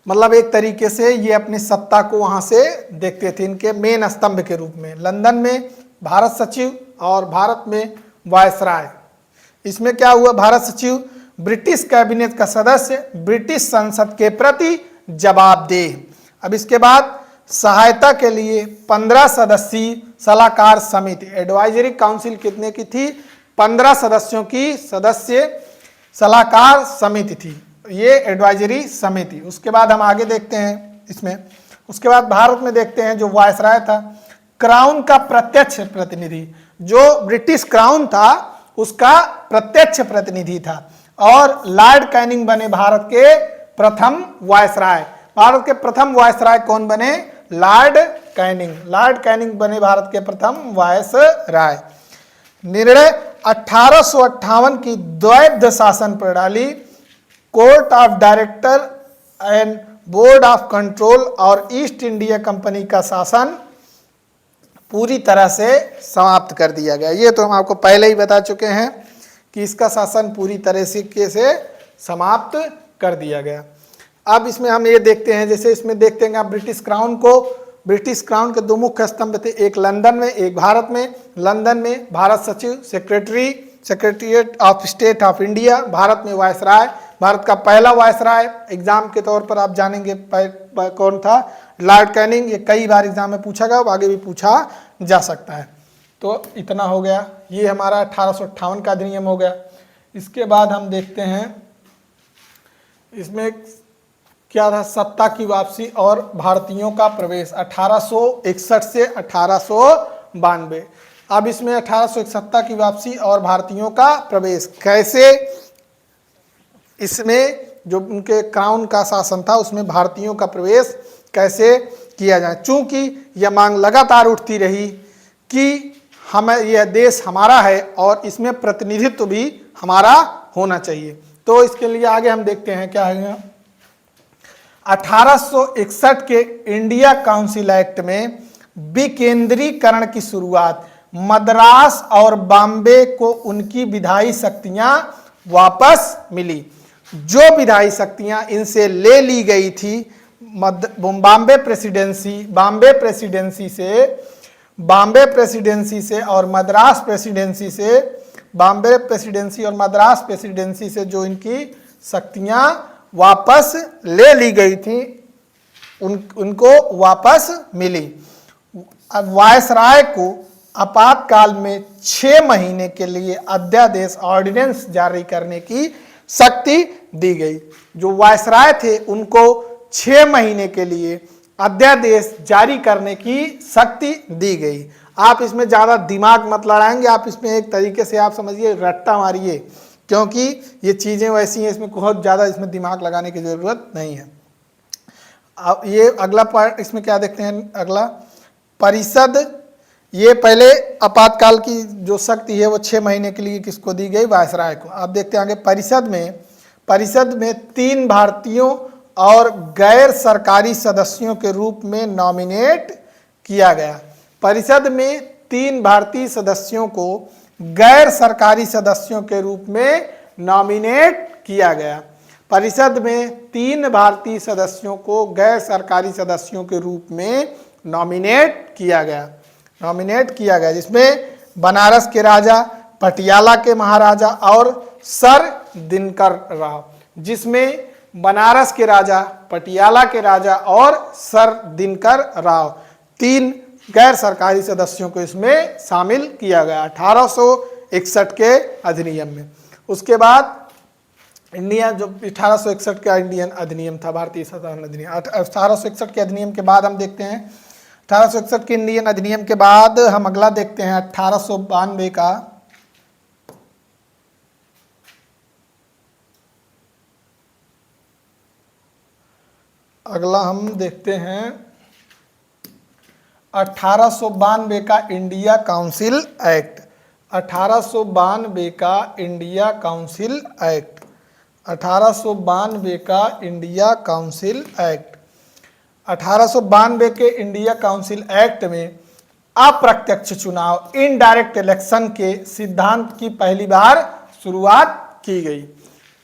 मतलब एक तरीके से ये अपनी सत्ता को वहां से देखते थे, इनके मेन स्तंभ के रूप में। लंदन में भारत सचिव और भारत में वायसराय। इसमें क्या हुआ? भारत सचिव ब्रिटिश कैबिनेट का सदस्य, ब्रिटिश संसद के प्रति जवाबदेह। अब इसके बाद सहायता के लिए 15 सदस्यीय सलाहकार समिति, एडवाइजरी काउंसिल कितने की थी? 15 सदस्यों की सदस्य सलाहकार समिति थी ये एडवाइजरी समिति। उसके बाद हम आगे देखते हैं इसमें, उसके बाद भारत में देखते हैं जो वायसराय था, क्राउन का प्रत्यक्ष प्रतिनिधि, जो ब्रिटिश क्राउन था उसका प्रत्यक्ष प्रतिनिधि था, और लॉर्ड कैनिंग बने भारत के प्रथम वायसराय। भारत के प्रथम वायसराय कौन बने? Lord Canning. लॉर्ड कैनिंग बने भारत के प्रथम वायसराय। निर्णय 1858 की द्वैध शासन प्रणाली, court of director and board of control और ईस्ट इंडिया कंपनी का शासन पूरी तरह से समाप्त कर दिया गया। ये तो हम आपको पहले ही बता चुके हैं कि इसका शासन पूरी तरह से समाप्त कर दिया गया। अब इसमें हम ये देखते हैं, जैसे इसमें देखते हैं आप ब्रिटिश क्राउन को, ब्रिटिश क्राउन के दो मुख्य स्तंभ थे, एक लंदन में एक भारत में। लंदन में भारत सचिव, secretariat of state of India, Bharat में वायसराय। भारत का पहला वायसराय एग्जाम के तौर पर आप जानेंगे कौन था? Lord Canning. ये कई बार एग्जाम में पूछा गया, आगे भी पूछा जा सकता है। तो इतना हो गया, ये हमारा 1858 का अधिनियम हो गया। इसके बाद हम देखते हैं इसमें क्या था? सत्ता की वापसी और भारतीयों का प्रवेश 1861 से 1892। अब इसमें 1861 की वापसी और भारतीयों का प्रवेश कैसे? इसमें जो उनके क्राउन का शासन था उसमें भारतीयों का प्रवेश कैसे किया जाए, चूंकि यह मांग लगातार उठती रही कि हमें यह देश हमारा है और इसमें प्रतिनिधित्व भी हमारा होना चाहिए। तो इसके लिए आगे हम देखते हैं क्या है। 1861 के इंडिया काउंसिल एक्ट में विकेंद्रीकरण की शुरुआत, मद्रास और बॉम्बे को उनकी विधायी शक्तियां वापस मिली। जो विधायी शक्तियां इनसे ले ली गई थी बॉम्बे प्रेसिडेंसी से और मद्रास प्रेसिडेंसी से, बॉम्बे प्रेसिडेंसी और मद्रास प्रेसिडेंसी से जो इनकी शक्तियां वापस ले ली गई थी उनको वापस मिली। अब वायसराय को आपातकाल में 6 महीने के लिए अध्यादेश ऑर्डिनेंस जारी करने की शक्ति दी गई। जो वायसराय थे उनको 6 महीने के लिए अध्यादेश जारी करने की शक्ति दी गई। आप इसमें ज़्यादा दिमाग मत लड़ाएंगे, आप इसमें एक तरीके से आप समझिए रट्टा मारिए, क्योंकि ये चीज़ें वैसी हैं, इसमें बहुत ज़्यादा इसमें दिमाग लगाने की ज़रूरत नहीं है। अब ये अगला पार्ट, इसमें क्या देखते हैं अगला? परिषद। ये पहले आपातकाल की जो शक्ति है वो 6 महीने के लिए किसको दी गई? वायसराय को। अब देखते हैं आगे। परिषद में 3 भारतीयों और गैर सरकारी सदस्यों के रूप में नॉमिनेट किया गया। परिषद में 3 भारतीय सदस्यों को गैर सरकारी सदस्यों के रूप में नॉमिनेट किया गया। परिषद में 3 भारतीय सदस्यों को गैर सरकारी सदस्यों के रूप में नॉमिनेट किया गया, जिसमें बनारस के राजा, पटियाला के महाराजा और सर दिनकर राव, जिसमें बनारस के राजा, पटियाला के राजा और सर दिनकर राव, 3 गैर सरकारी सदस्यों को इसमें शामिल किया गया 1861 के अधिनियम में। उसके बाद इंडिया जो 1861 का इंडियन अधिनियम था, भारतीय साधारण अधिनियम, 1861 के अधिनियम के बाद हम देखते हैं 1861 के इंडियन अधिनियम के बाद हम अगला देखते हैं 1892 का। अगला हम देखते हैं 1892 का इंडिया काउंसिल एक्ट। 1892 का इंडिया काउंसिल एक्ट। 1892 का इंडिया काउंसिल एक्ट। 1892 के इंडिया काउंसिल एक्ट में अप्रत्यक्ष चुनाव, इनडायरेक्ट इलेक्शन के सिद्धांत की पहली बार शुरुआत की गई।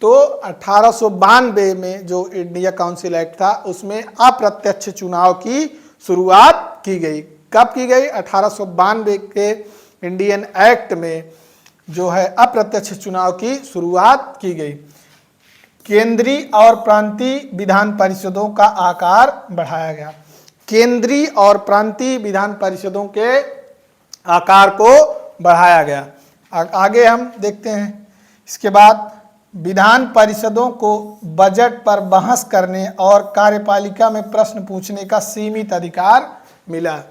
तो 1892 में जो इंडिया काउंसिल एक्ट था उसमें अप्रत्यक्ष चुनाव की शुरुआत की गई। कब की गई? 1892 के इंडियन एक्ट में जो है अप्रत्यक्ष चुनाव की शुरुआत की गई। केंद्रीय और प्रांतीय विधान परिषदों का आकार बढ़ाया गया। केंद्रीय और प्रांतीय विधान परिषदों के आकार को बढ़ाया गया। आगे हम देखते हैं। इसके बाद विधान परिषदों को बजट पर बहस करने और कार्यपालिका में प्रश्न पूछने का सीमित अधिकार मिला।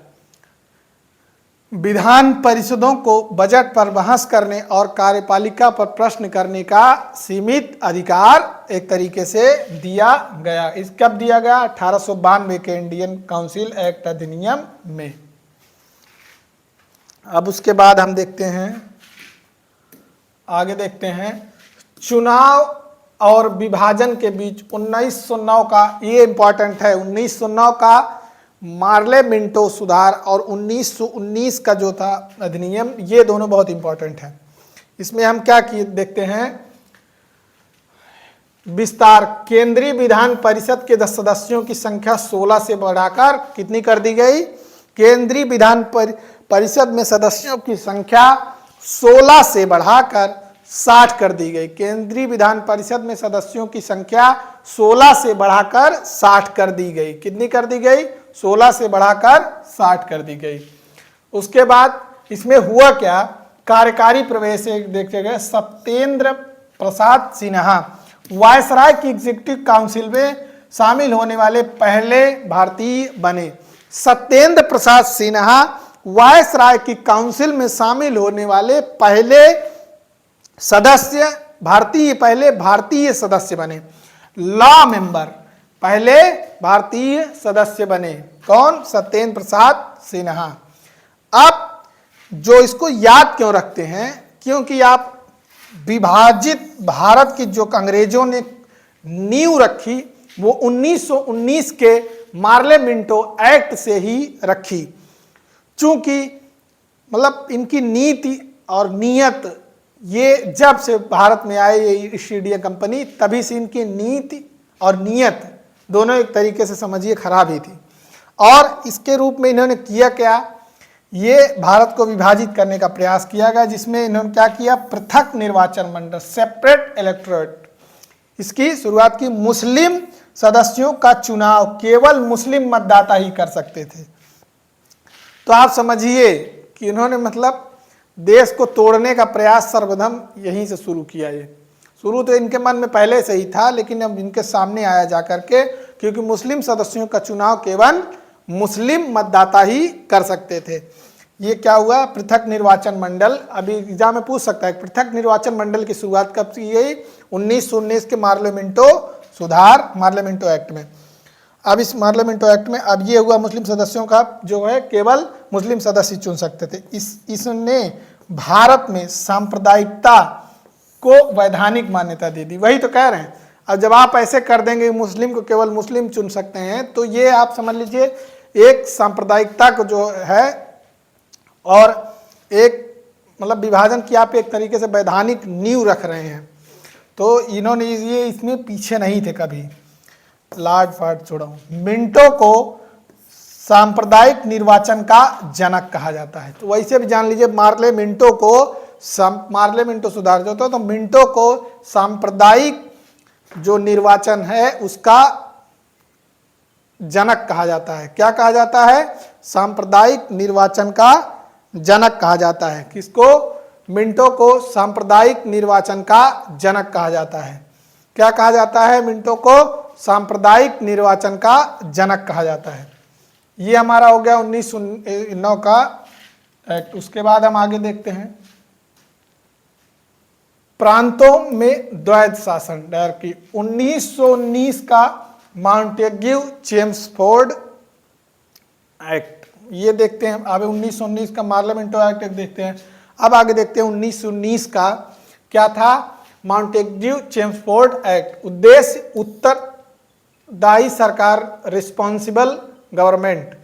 विधान परिषदों को बजट पर बहस करने और कार्यपालिका पर प्रश्न करने का सीमित अधिकार एक तरीके से दिया गया। इस कब दिया गया? 1892 के इंडियन काउंसिल एक्ट अधिनियम में। अब उसके बाद हम देखते हैं, आगे देखते हैं चुनाव और विभाजन के बीच 1909 का, ये इंपॉर्टेंट है, 1909 का मार्ले मिंटो सुधार और 1919 का जो था अधिनियम, ये दोनों बहुत इंपॉर्टेंट है। इसमें हम क्या किए देखते हैं, विस्तार। केंद्रीय विधान परिषद के सदस्यों की संख्या 16 से बढ़ाकर कितनी कर दी गई? केंद्रीय विधान परिषद में सदस्यों की संख्या 16 से बढ़ाकर 60 कर दी गई। केंद्रीय विधान परिषद में सदस्यों की संख्या 16 से बढ़ाकर 60 कर दी गई। कितनी कर दी गई? 16 से बढ़ाकर 60 कर दी गई। उसके बाद इसमें हुआ क्या? कार्यकारी प्रवेश देखे गए। सत्येंद्र प्रसाद सिन्हा वायसराय की एग्जीक्यूटिव काउंसिल में शामिल होने वाले पहले भारतीय बने। सत्येंद्र प्रसाद सिन्हा वायसराय की काउंसिल में शामिल होने वाले पहले सदस्य पहले भारतीय सदस्य बने। लॉ मेंबर, पहले भारतीय सदस्य बने। कौन? सत्येंद्र प्रसाद सिन्हा। अब जो इसको याद क्यों रखते हैं? क्योंकि आप विभाजित भारत की जो अंग्रेजों ने नींव रखी वो 1919 के मार्ले मिंटो एक्ट से ही रखी। चूंकि मतलब इनकी नीति और नियत, ये जब से भारत में आए ये ईस्ट इंडिया कंपनी, तभी से इनकी नीति और नियत दोनों एक तरीके से समझिए खराब ही थी। और इसके रूप में इन्होंने किया क्या? ये भारत को विभाजित करने का प्रयास किया गया, जिसमें इन्होंने क्या किया? पृथक निर्वाचन मंडल, सेपरेट इलेक्टोरेट, इसकी शुरुआत की। मुस्लिम सदस्यों का चुनाव केवल मुस्लिम मतदाता ही कर सकते थे। तो आप समझिए कि इन्होंने मतलब देश को तोड़ने का प्रयास सर्वप्रथम यहीं से शुरू किया। ये शुरू तो इनके मन में पहले से ही था, लेकिन अब इनके सामने आया जाकर के, क्योंकि मुस्लिम सदस्यों का चुनाव केवल मुस्लिम मतदाता ही कर सकते थे। ये क्या हुआ? पृथक निर्वाचन मंडल। अभी एग्जाम में पूछ सकता है पृथक निर्वाचन मंडल की शुरुआत कब की गई? 1919 के मार्ले मिंटो सुधार, मार्ले मिंटो एक्ट में। अब इस मार्ले मिंटो एक्ट में अब ये हुआ, मुस्लिम सदस्यों का जो है केवल मुस्लिम सदस्य चुन सकते थे। इसने भारत में सांप्रदायिकता को वैधानिक मान्यता दे दी। वही तो कह रहे हैं। अब जब आप ऐसे कर देंगे मुस्लिम को केवल मुस्लिम चुन सकते हैं, तो ये आप समझ लीजिए एक सांप्रदायिकता को जो है और एक मतलब विभाजन की आप एक तरीके से वैधानिक नींव रख रहे हैं। तो इन्होंने ये इसमें पीछे नहीं थे कभी। लार्ड फार्ड छोड़ो, मिंटो को सांप्रदायिक निर्वाचन का जनक कहा जाता है। तो वैसे भी जान लीजिए मार्ले मिंटो को मार्ले मिंटो सुधार जो था, तो मिंटो को सांप्रदायिक जो निर्वाचन है उसका जनक कहा जाता है। क्या कहा जाता है? सांप्रदायिक निर्वाचन का जनक कहा जाता है। किसको? मिंटो को सांप्रदायिक निर्वाचन का जनक कहा जाता है। क्या कहा जाता है? मिंटो को सांप्रदायिक निर्वाचन का जनक कहा जाता है। ये हमारा हो गया 1909 का एक्ट। उसके बाद हम आगे देखते हैं प्रांतों में द्वैध शासन डायरेक्टली 1919 का मॉन्टेग्यू चेम्सफोर्ड एक्ट। ये देखते हैं। अब 1919 का मार्लेमेंटो एक्ट देखते हैं। अब आगे देखते हैं 1919 का क्या था? Montagu Chelmsford Act. उद्देश्य उत्तरदायी सरकार, रिस्पॉन्सिबल गवर्नमेंट।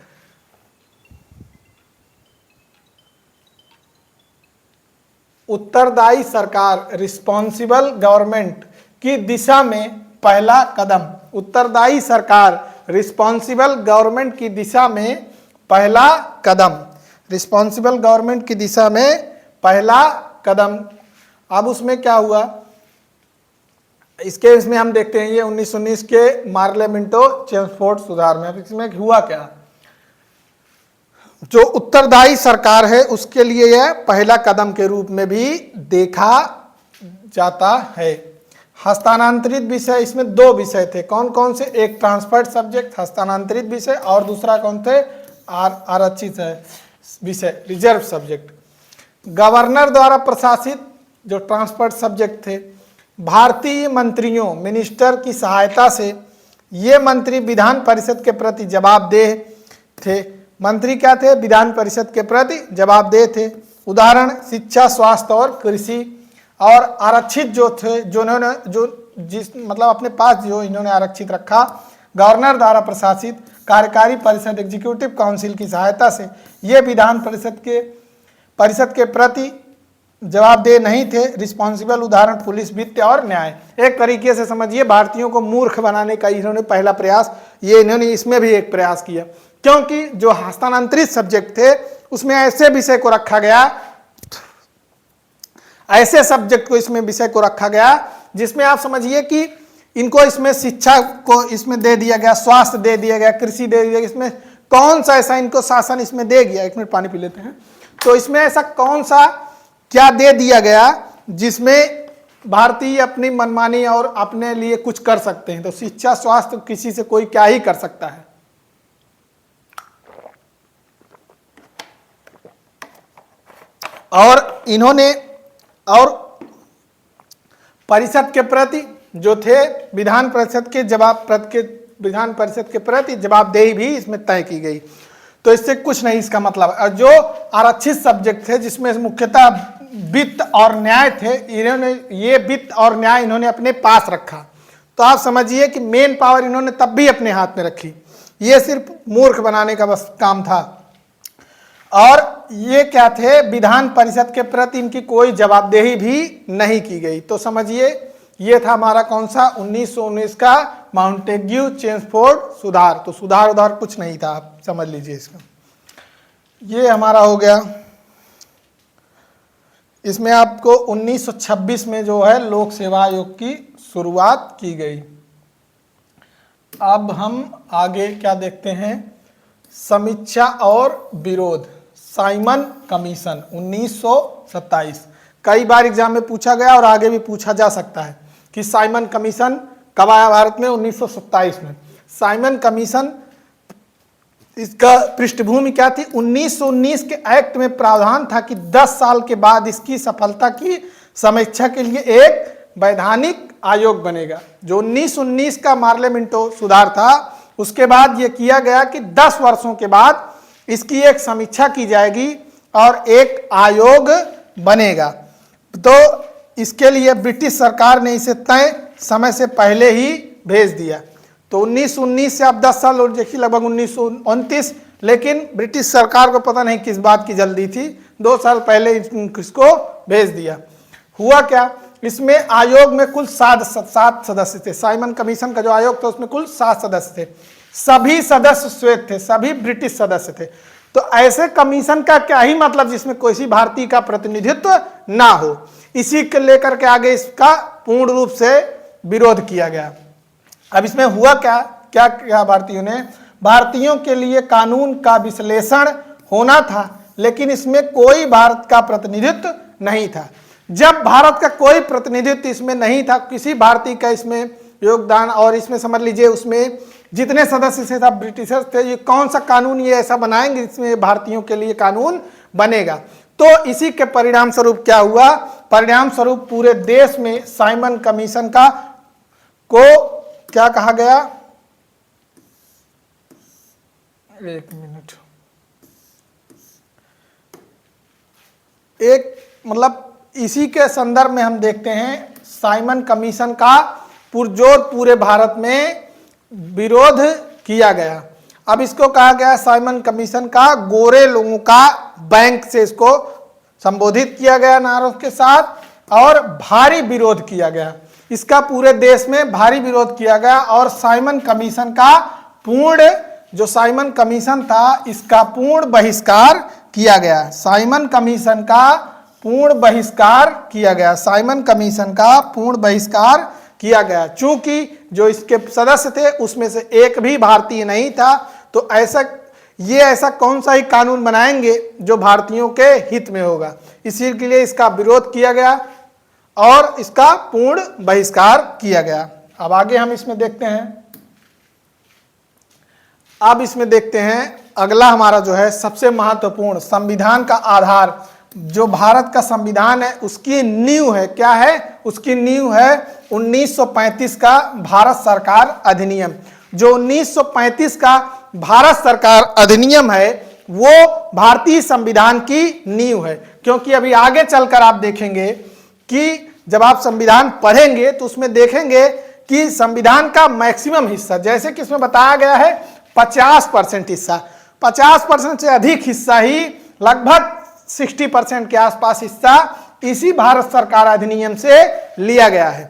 उत्तरदायी सरकार, रिस्पॉन्सिबल गवर्नमेंट की दिशा में पहला कदम। उत्तरदायी सरकार, रिस्पॉन्सिबल गवर्नमेंट की दिशा में पहला कदम। रिस्पॉन्सिबल गवर्नमेंट की दिशा में पहला कदम। अब उसमें क्या हुआ? इसके इसमें हम देखते हैं ये 1919 के मार्लेमेंटो चेम्सफोर्ड सुधार में। अब इसमें हुआ क्या? जो उत्तरदायी सरकार है उसके लिए यह पहला कदम के रूप में भी देखा जाता है। हस्तांतरित विषय, इसमें दो विषय थे। कौन कौन से? एक ट्रांसफर्ड सब्जेक्ट हस्तांतरित विषय, और दूसरा कौन थे? आरक्षित विषय रिजर्व सब्जेक्ट। गवर्नर द्वारा प्रशासित जो ट्रांसफर्ड सब्जेक्ट थे, भारतीय मंत्रियों मिनिस्टर की सहायता से ये मंत्री विधान परिषद के प्रति जवाबदेह थे। मंत्री क्या थे? विधान परिषद के प्रति जवाबदेह थे। उदाहरण शिक्षा, स्वास्थ्य और कृषि। और आरक्षित जो थे, मतलब अपने पास जो इन्होंने आरक्षित रखा, गवर्नर द्वारा प्रशासित कार्यकारी परिषद एग्जीक्यूटिव काउंसिल की सहायता से ये विधान परिषद के प्रति जवाबदेह नहीं थे। रिस्पॉन्सिबल, उदाहरण पुलिस, वित्त और न्याय। एक तरीके से समझिए भारतीयों को मूर्ख बनाने का इन्होंने पहला प्रयास, ये इन्होंने इसमें भी एक प्रयास किया, क्योंकि जो हस्तांतरित सब्जेक्ट थे उसमें ऐसे विषय को रखा गया, ऐसे सब्जेक्ट को इसमें विषय को रखा गया जिसमें आप समझिए कि इनको इसमें शिक्षा को इसमें दे दिया गया, स्वास्थ्य दे दिया गया, कृषि दे दिया गया। इसमें कौन सा ऐसा इनको शासन इसमें दे गया? एक मिनट पानी पी लेते हैं। तो इसमें ऐसा कौन सा क्या दे दिया गया जिसमें भारतीय अपनी मनमानी और अपने लिए कुछ कर सकते हैं? तो शिक्षा, स्वास्थ्य, किसी से कोई क्या ही कर सकता है। और इन्होंने और परिषद के प्रति जो थे विधान परिषद के प्रति जवाबदेही भी इसमें तय की गई। तो इससे कुछ नहीं, इसका मतलब। और जो आरक्षित सब्जेक्ट थे जिसमें मुख्यतः वित्त और न्याय थे, इन्होंने ये वित्त और न्याय इन्होंने अपने पास रखा। तो आप समझिए कि मेन पावर इन्होंने तब भी अपने हाथ में रखी। ये सिर्फ मूर्ख बनाने का बस काम था। और ये क्या थे? विधान परिषद के प्रति इनकी कोई जवाबदेही भी नहीं की गई। तो समझिए ये था हमारा कौन सा? 1919 का मॉन्टेग्यू चेम्सफोर्ड सुधार। तो सुधार उधार कुछ नहीं था, आप समझ लीजिए इसका। ये हमारा हो गया। इसमें आपको 1926 में जो है लोक सेवा आयोग की शुरुआत की गई। अब हम आगे क्या देखते हैं? समीक्षा और विरोध, साइमन कमीशन 1927। कई बार एग्जाम में पूछा गया और आगे भी पूछा जा सकता है कि साइमन कमीशन कब आया भारत में? 1927 में। साइमन कमीशन, इसका पृष्ठभूमि क्या थी? 1919 के एक्ट में प्रावधान था कि 10 साल के बाद इसकी सफलता की समीक्षा के लिए एक वैधानिक आयोग बनेगा। जो 1919 का मार्लेमेंटो सुधार था, उसके बाद यह किया गया कि 10 वर्षों के बाद इसकी एक समीक्षा की जाएगी और एक आयोग बनेगा। तो इसके लिए ब्रिटिश सरकार ने इसे तय समय से पहले ही भेज दिया। तो 1919 से आप 10 साल और देखिए लगभग 1929, लेकिन ब्रिटिश सरकार को पता नहीं किस बात की जल्दी थी, 2 साल पहले इसको भेज दिया। हुआ क्या? इसमें आयोग में कुल 7 सदस्य थे। साइमन कमीशन का जो आयोग था उसमें कुल 7 सदस्य थे। सभी सदस्य श्वेत थे, सभी ब्रिटिश सदस्य थे। तो ऐसे कमीशन का क्या ही मतलब जिसमें कोई सी भारतीय का प्रतिनिधित्व ना हो। इसी को लेकर के आगे इसका पूर्ण रूप से विरोध किया गया। अब इसमें हुआ क्या क्या क्या भारतीयों के लिए कानून का विश्लेषण होना था, लेकिन इसमें कोई भारत का प्रतिनिधित्व नहीं था। जब भारत का कोई प्रतिनिधित्व इसमें नहीं था, किसी भारतीय का इसमें योगदान, और इसमें समझ लीजिए उसमें जितने सदस्य थे सब ब्रिटिशर्स थे, ये कौन सा कानून ये ऐसा बनाएंगे जिसमें भारतीयों के लिए कानून बनेगा। तो इसी के परिणाम स्वरूप क्या हुआ, परिणाम स्वरूप पूरे देश में साइमन कमीशन को क्या कहा गया, एक मिनट, एक मतलब इसी के संदर्भ में हम देखते हैं साइमन कमीशन का पुरजोर पूरे भारत में विरोध किया गया। अब इसको कहा गया साइमन कमीशन का गोरे लोगों का बैंक से इसको संबोधित किया गया नारों के साथ, और भारी विरोध किया गया इसका, पूरे देश में भारी विरोध किया गया। और साइमन कमीशन का पूर्ण जो साइमन कमीशन था इसका पूर्ण बहिष्कार किया गया। साइमन कमीशन का पूर्ण बहिष्कार किया गया। साइमन कमीशन का पूर्ण बहिष्कार किया गया। चूंकि जो इसके सदस्य थे उसमें से एक भी भारतीय नहीं था, तो ऐसा कौन सा ही कानून बनाएंगे जो भारतीयों के हित में होगा। इसी के लिए इसका विरोध किया गया और इसका पूर्ण बहिष्कार किया गया। अब आगे हम इसमें देखते हैं, अब इसमें देखते हैं अगला हमारा जो है सबसे महत्वपूर्ण संविधान का आधार, जो भारत का संविधान है उसकी नींव है। क्या है उसकी नींव है 1935 का भारत सरकार अधिनियम। जो 1935 का भारत सरकार अधिनियम है वो भारतीय संविधान की नींव है। क्योंकि अभी आगे चलकर आप देखेंगे कि जब आप संविधान पढ़ेंगे तो उसमें देखेंगे कि संविधान का मैक्सिमम हिस्सा, जैसे कि इसमें बताया गया है 50% हिस्सा, 50% से अधिक हिस्सा ही, लगभग 60% के आसपास हिस्सा इसी भारत सरकार अधिनियम से लिया गया है।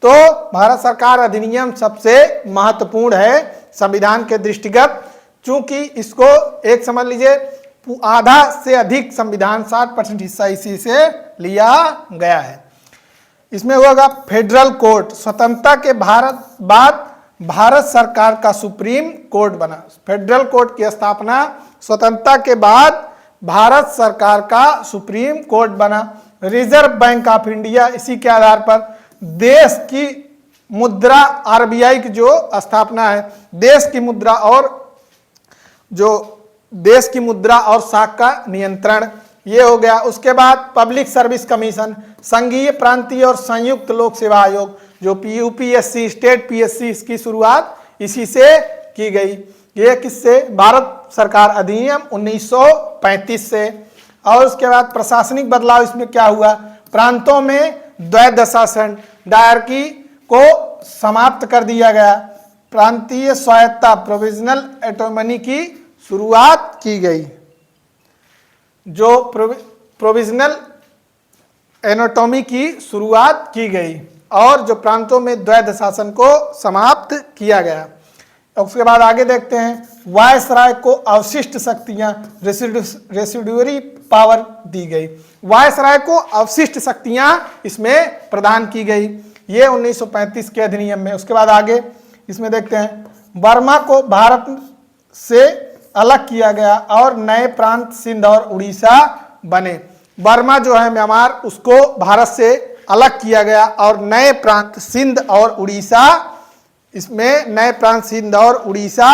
तो भारत सरकार अधिनियम सबसे महत्वपूर्ण है संविधान के दृष्टिगत, चूंकि इसको एक समझ लीजिए आधा से अधिक संविधान 60% हिस्सा इसी से लिया गया है। इसमें होगा फेडरल कोर्ट, स्वतंत्रता के बाद भारत सरकार का सुप्रीम कोर्ट बना। फेडरल कोर्ट की स्थापना स्वतंत्रता के बाद भारत सरकार का सुप्रीम कोर्ट बना। रिजर्व बैंक ऑफ इंडिया, इसी के आधार पर देश की मुद्रा, आरबीआई की जो स्थापना है, देश की मुद्रा और साख का नियंत्रण, ये हो गया। उसके बाद पब्लिक सर्विस कमीशन, संघीय, प्रांतीय और संयुक्त लोक सेवा आयोग, जो यूपीएससी, स्टेट पीएससी, इसकी शुरुआत इसी से की गई। ये किससे, भारत सरकार अधिनियम 1935 से। और उसके बाद प्रशासनिक बदलाव इसमें क्या हुआ, प्रांतों में द्वैध शासन, डायरकी को समाप्त कर दिया गया। प्रांतीय स्वायत्ता, प्रोविजनल ऑटोनॉमी की शुरुआत की गई। जो प्रोविजनल ऑटोनॉमी की शुरुआत की गई और जो प्रांतों में द्वैध शासन को समाप्त किया गया। उसके बाद आगे देखते हैं, वायसराय को अवशिष्ट शक्तियां, रेसिड्यूरी पावर दी गई। वायसराय को अवशिष्ट शक्तियां इसमें प्रदान की गई, ये 1935 के अधिनियम में। उसके बाद आगे इसमें देखते हैं, बर्मा को भारत से अलग किया गया और नए प्रांत सिंध और उड़ीसा बने। बर्मा जो है म्यांमार, उसको भारत से अलग किया गया और नए प्रांत सिंध और उड़ीसा, इसमें नए प्रांत सिंध और उड़ीसा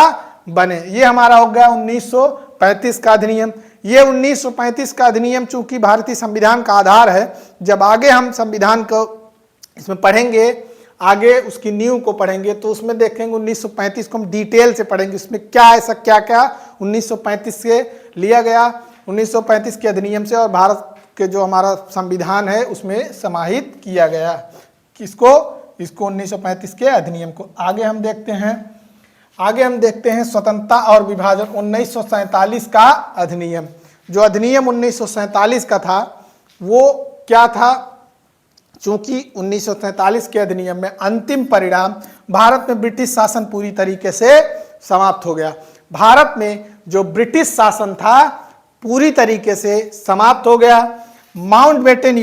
बने। ये हमारा हो गया 1935 का अधिनियम। ये 1935 का अधिनियम चूंकि भारतीय संविधान का आधार है, जब आगे हम संविधान को इसमें पढ़ेंगे, आगे उसकी नींव को पढ़ेंगे, तो उसमें देखेंगे 1935 को हम डिटेल से पढ़ेंगे, उसमें क्या ऐसा क्या क्या 1935 से लिया गया, 1935 के अधिनियम से, और भारत के जो हमारा संविधान है उसमें समाहित किया गया। किसको, इसको 1935 के अधिनियम को। आगे हम देखते हैं स्वतंत्रता और विभाजन, 1947 का अधिनियम। जो अधिनियम 1947 का था वो क्या था, चूंकि 1947 के अधिनियम में अंतिम परिणाम, भारत में ब्रिटिश शासन पूरी तरीके से समाप्त हो गया। भारत में जो ब्रिटिश शासन था पूरी तरीके से समाप्त हो गया। माउंटबेटन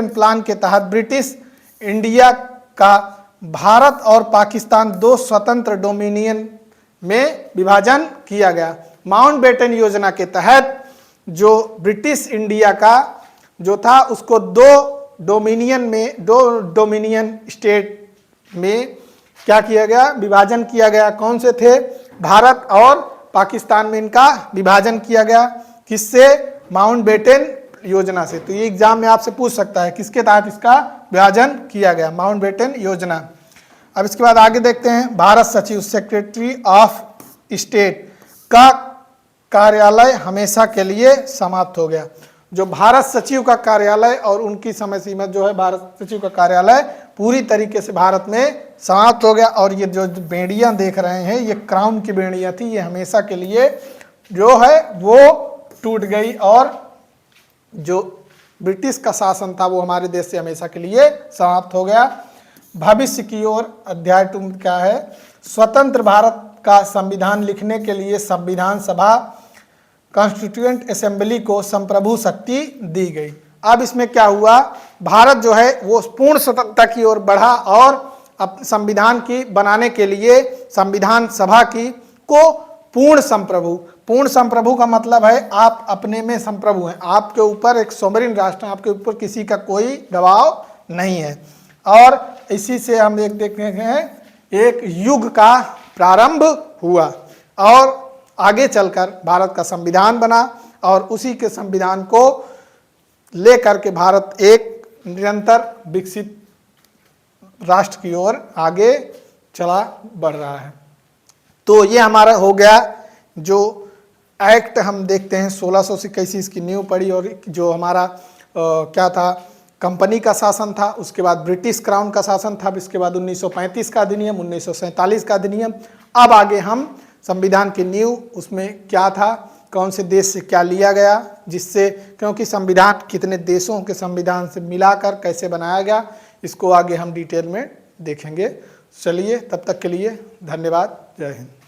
प्लान के तहत ब्रिटिश इंडिया का भारत और पाकिस्तान दो स्वतंत्र डोमिनियन में विभाजन किया गया। माउंटबेटन योजना के तहत जो ब्रिटिश इंडिया का जो था उसको दो डोमिनियन स्टेट में क्या किया गया, विभाजन किया गया। कौन से थे? भारत और पाकिस्तान में इनका विभाजन किया गया। किससे? माउंटबेटन योजना से। तो ये एग्जाम में आपसे पूछ सकता है किसके तहत इसका विभाजन किया गया, माउंटबेटन योजना। अब इसके बाद आगे देखते हैं, भारत सचिव सेक्रेटरी ऑफ स्टेट का कार्यालय हमेशा के लिए समाप्त हो गया। जो भारत सचिव का कार्यालय और उनकी समय सीमा जो है, भारत सचिव का कार्यालय पूरी तरीके से भारत में समाप्त हो गया। और ये जो बेड़ियां देख रहे हैं ये क्राउन की बेड़ियां थी, ये हमेशा के लिए जो है वो टूट गई और जो ब्रिटिश का शासन था वो हमारे देश से हमेशा के लिए समाप्त हो गया। भविष्य की ओर अध्याय 2 क्या है? स्वतंत्र भारत का संविधान लिखने के लिए संविधान सभा कॉन्स्टिट्यूएंट असेंबली को संप्रभु शक्ति दी गई। अब इसमें क्या हुआ, भारत जो है वो पूर्ण स्वतंत्रता की ओर बढ़ा और संविधान की बनाने के लिए संविधान सभा की को पूर्ण संप्रभु का मतलब है आप अपने में संप्रभु हैं, आपके ऊपर एक सोवरेन राष्ट्र, आपके ऊपर किसी का कोई दबाव नहीं है। और इसी से हम एक देखते हैं एक युग का प्रारंभ हुआ और आगे चलकर भारत का संविधान बना और उसी के संविधान को लेकर के भारत एक निरंतर विकसित राष्ट्र की ओर आगे चला बढ़ रहा है। तो ये हमारा हो गया जो एक्ट हम देखते हैं 1600 से कैसी इसकी नींव पड़ी और जो हमारा क्या था, कंपनी का शासन था, उसके बाद ब्रिटिश क्राउन का शासन था, इसके बाद 1935 का अधिनियम, 1947 का अधिनियम। अब आगे हम संविधान की नींव उसमें क्या था, कौन से देश से क्या लिया गया, जिससे क्योंकि संविधान कितने देशों के संविधान से मिलाकर कैसे बनाया गया, इसको आगे हम डिटेल में देखेंगे। चलिए तब तक के लिए धन्यवाद, जय हिंद।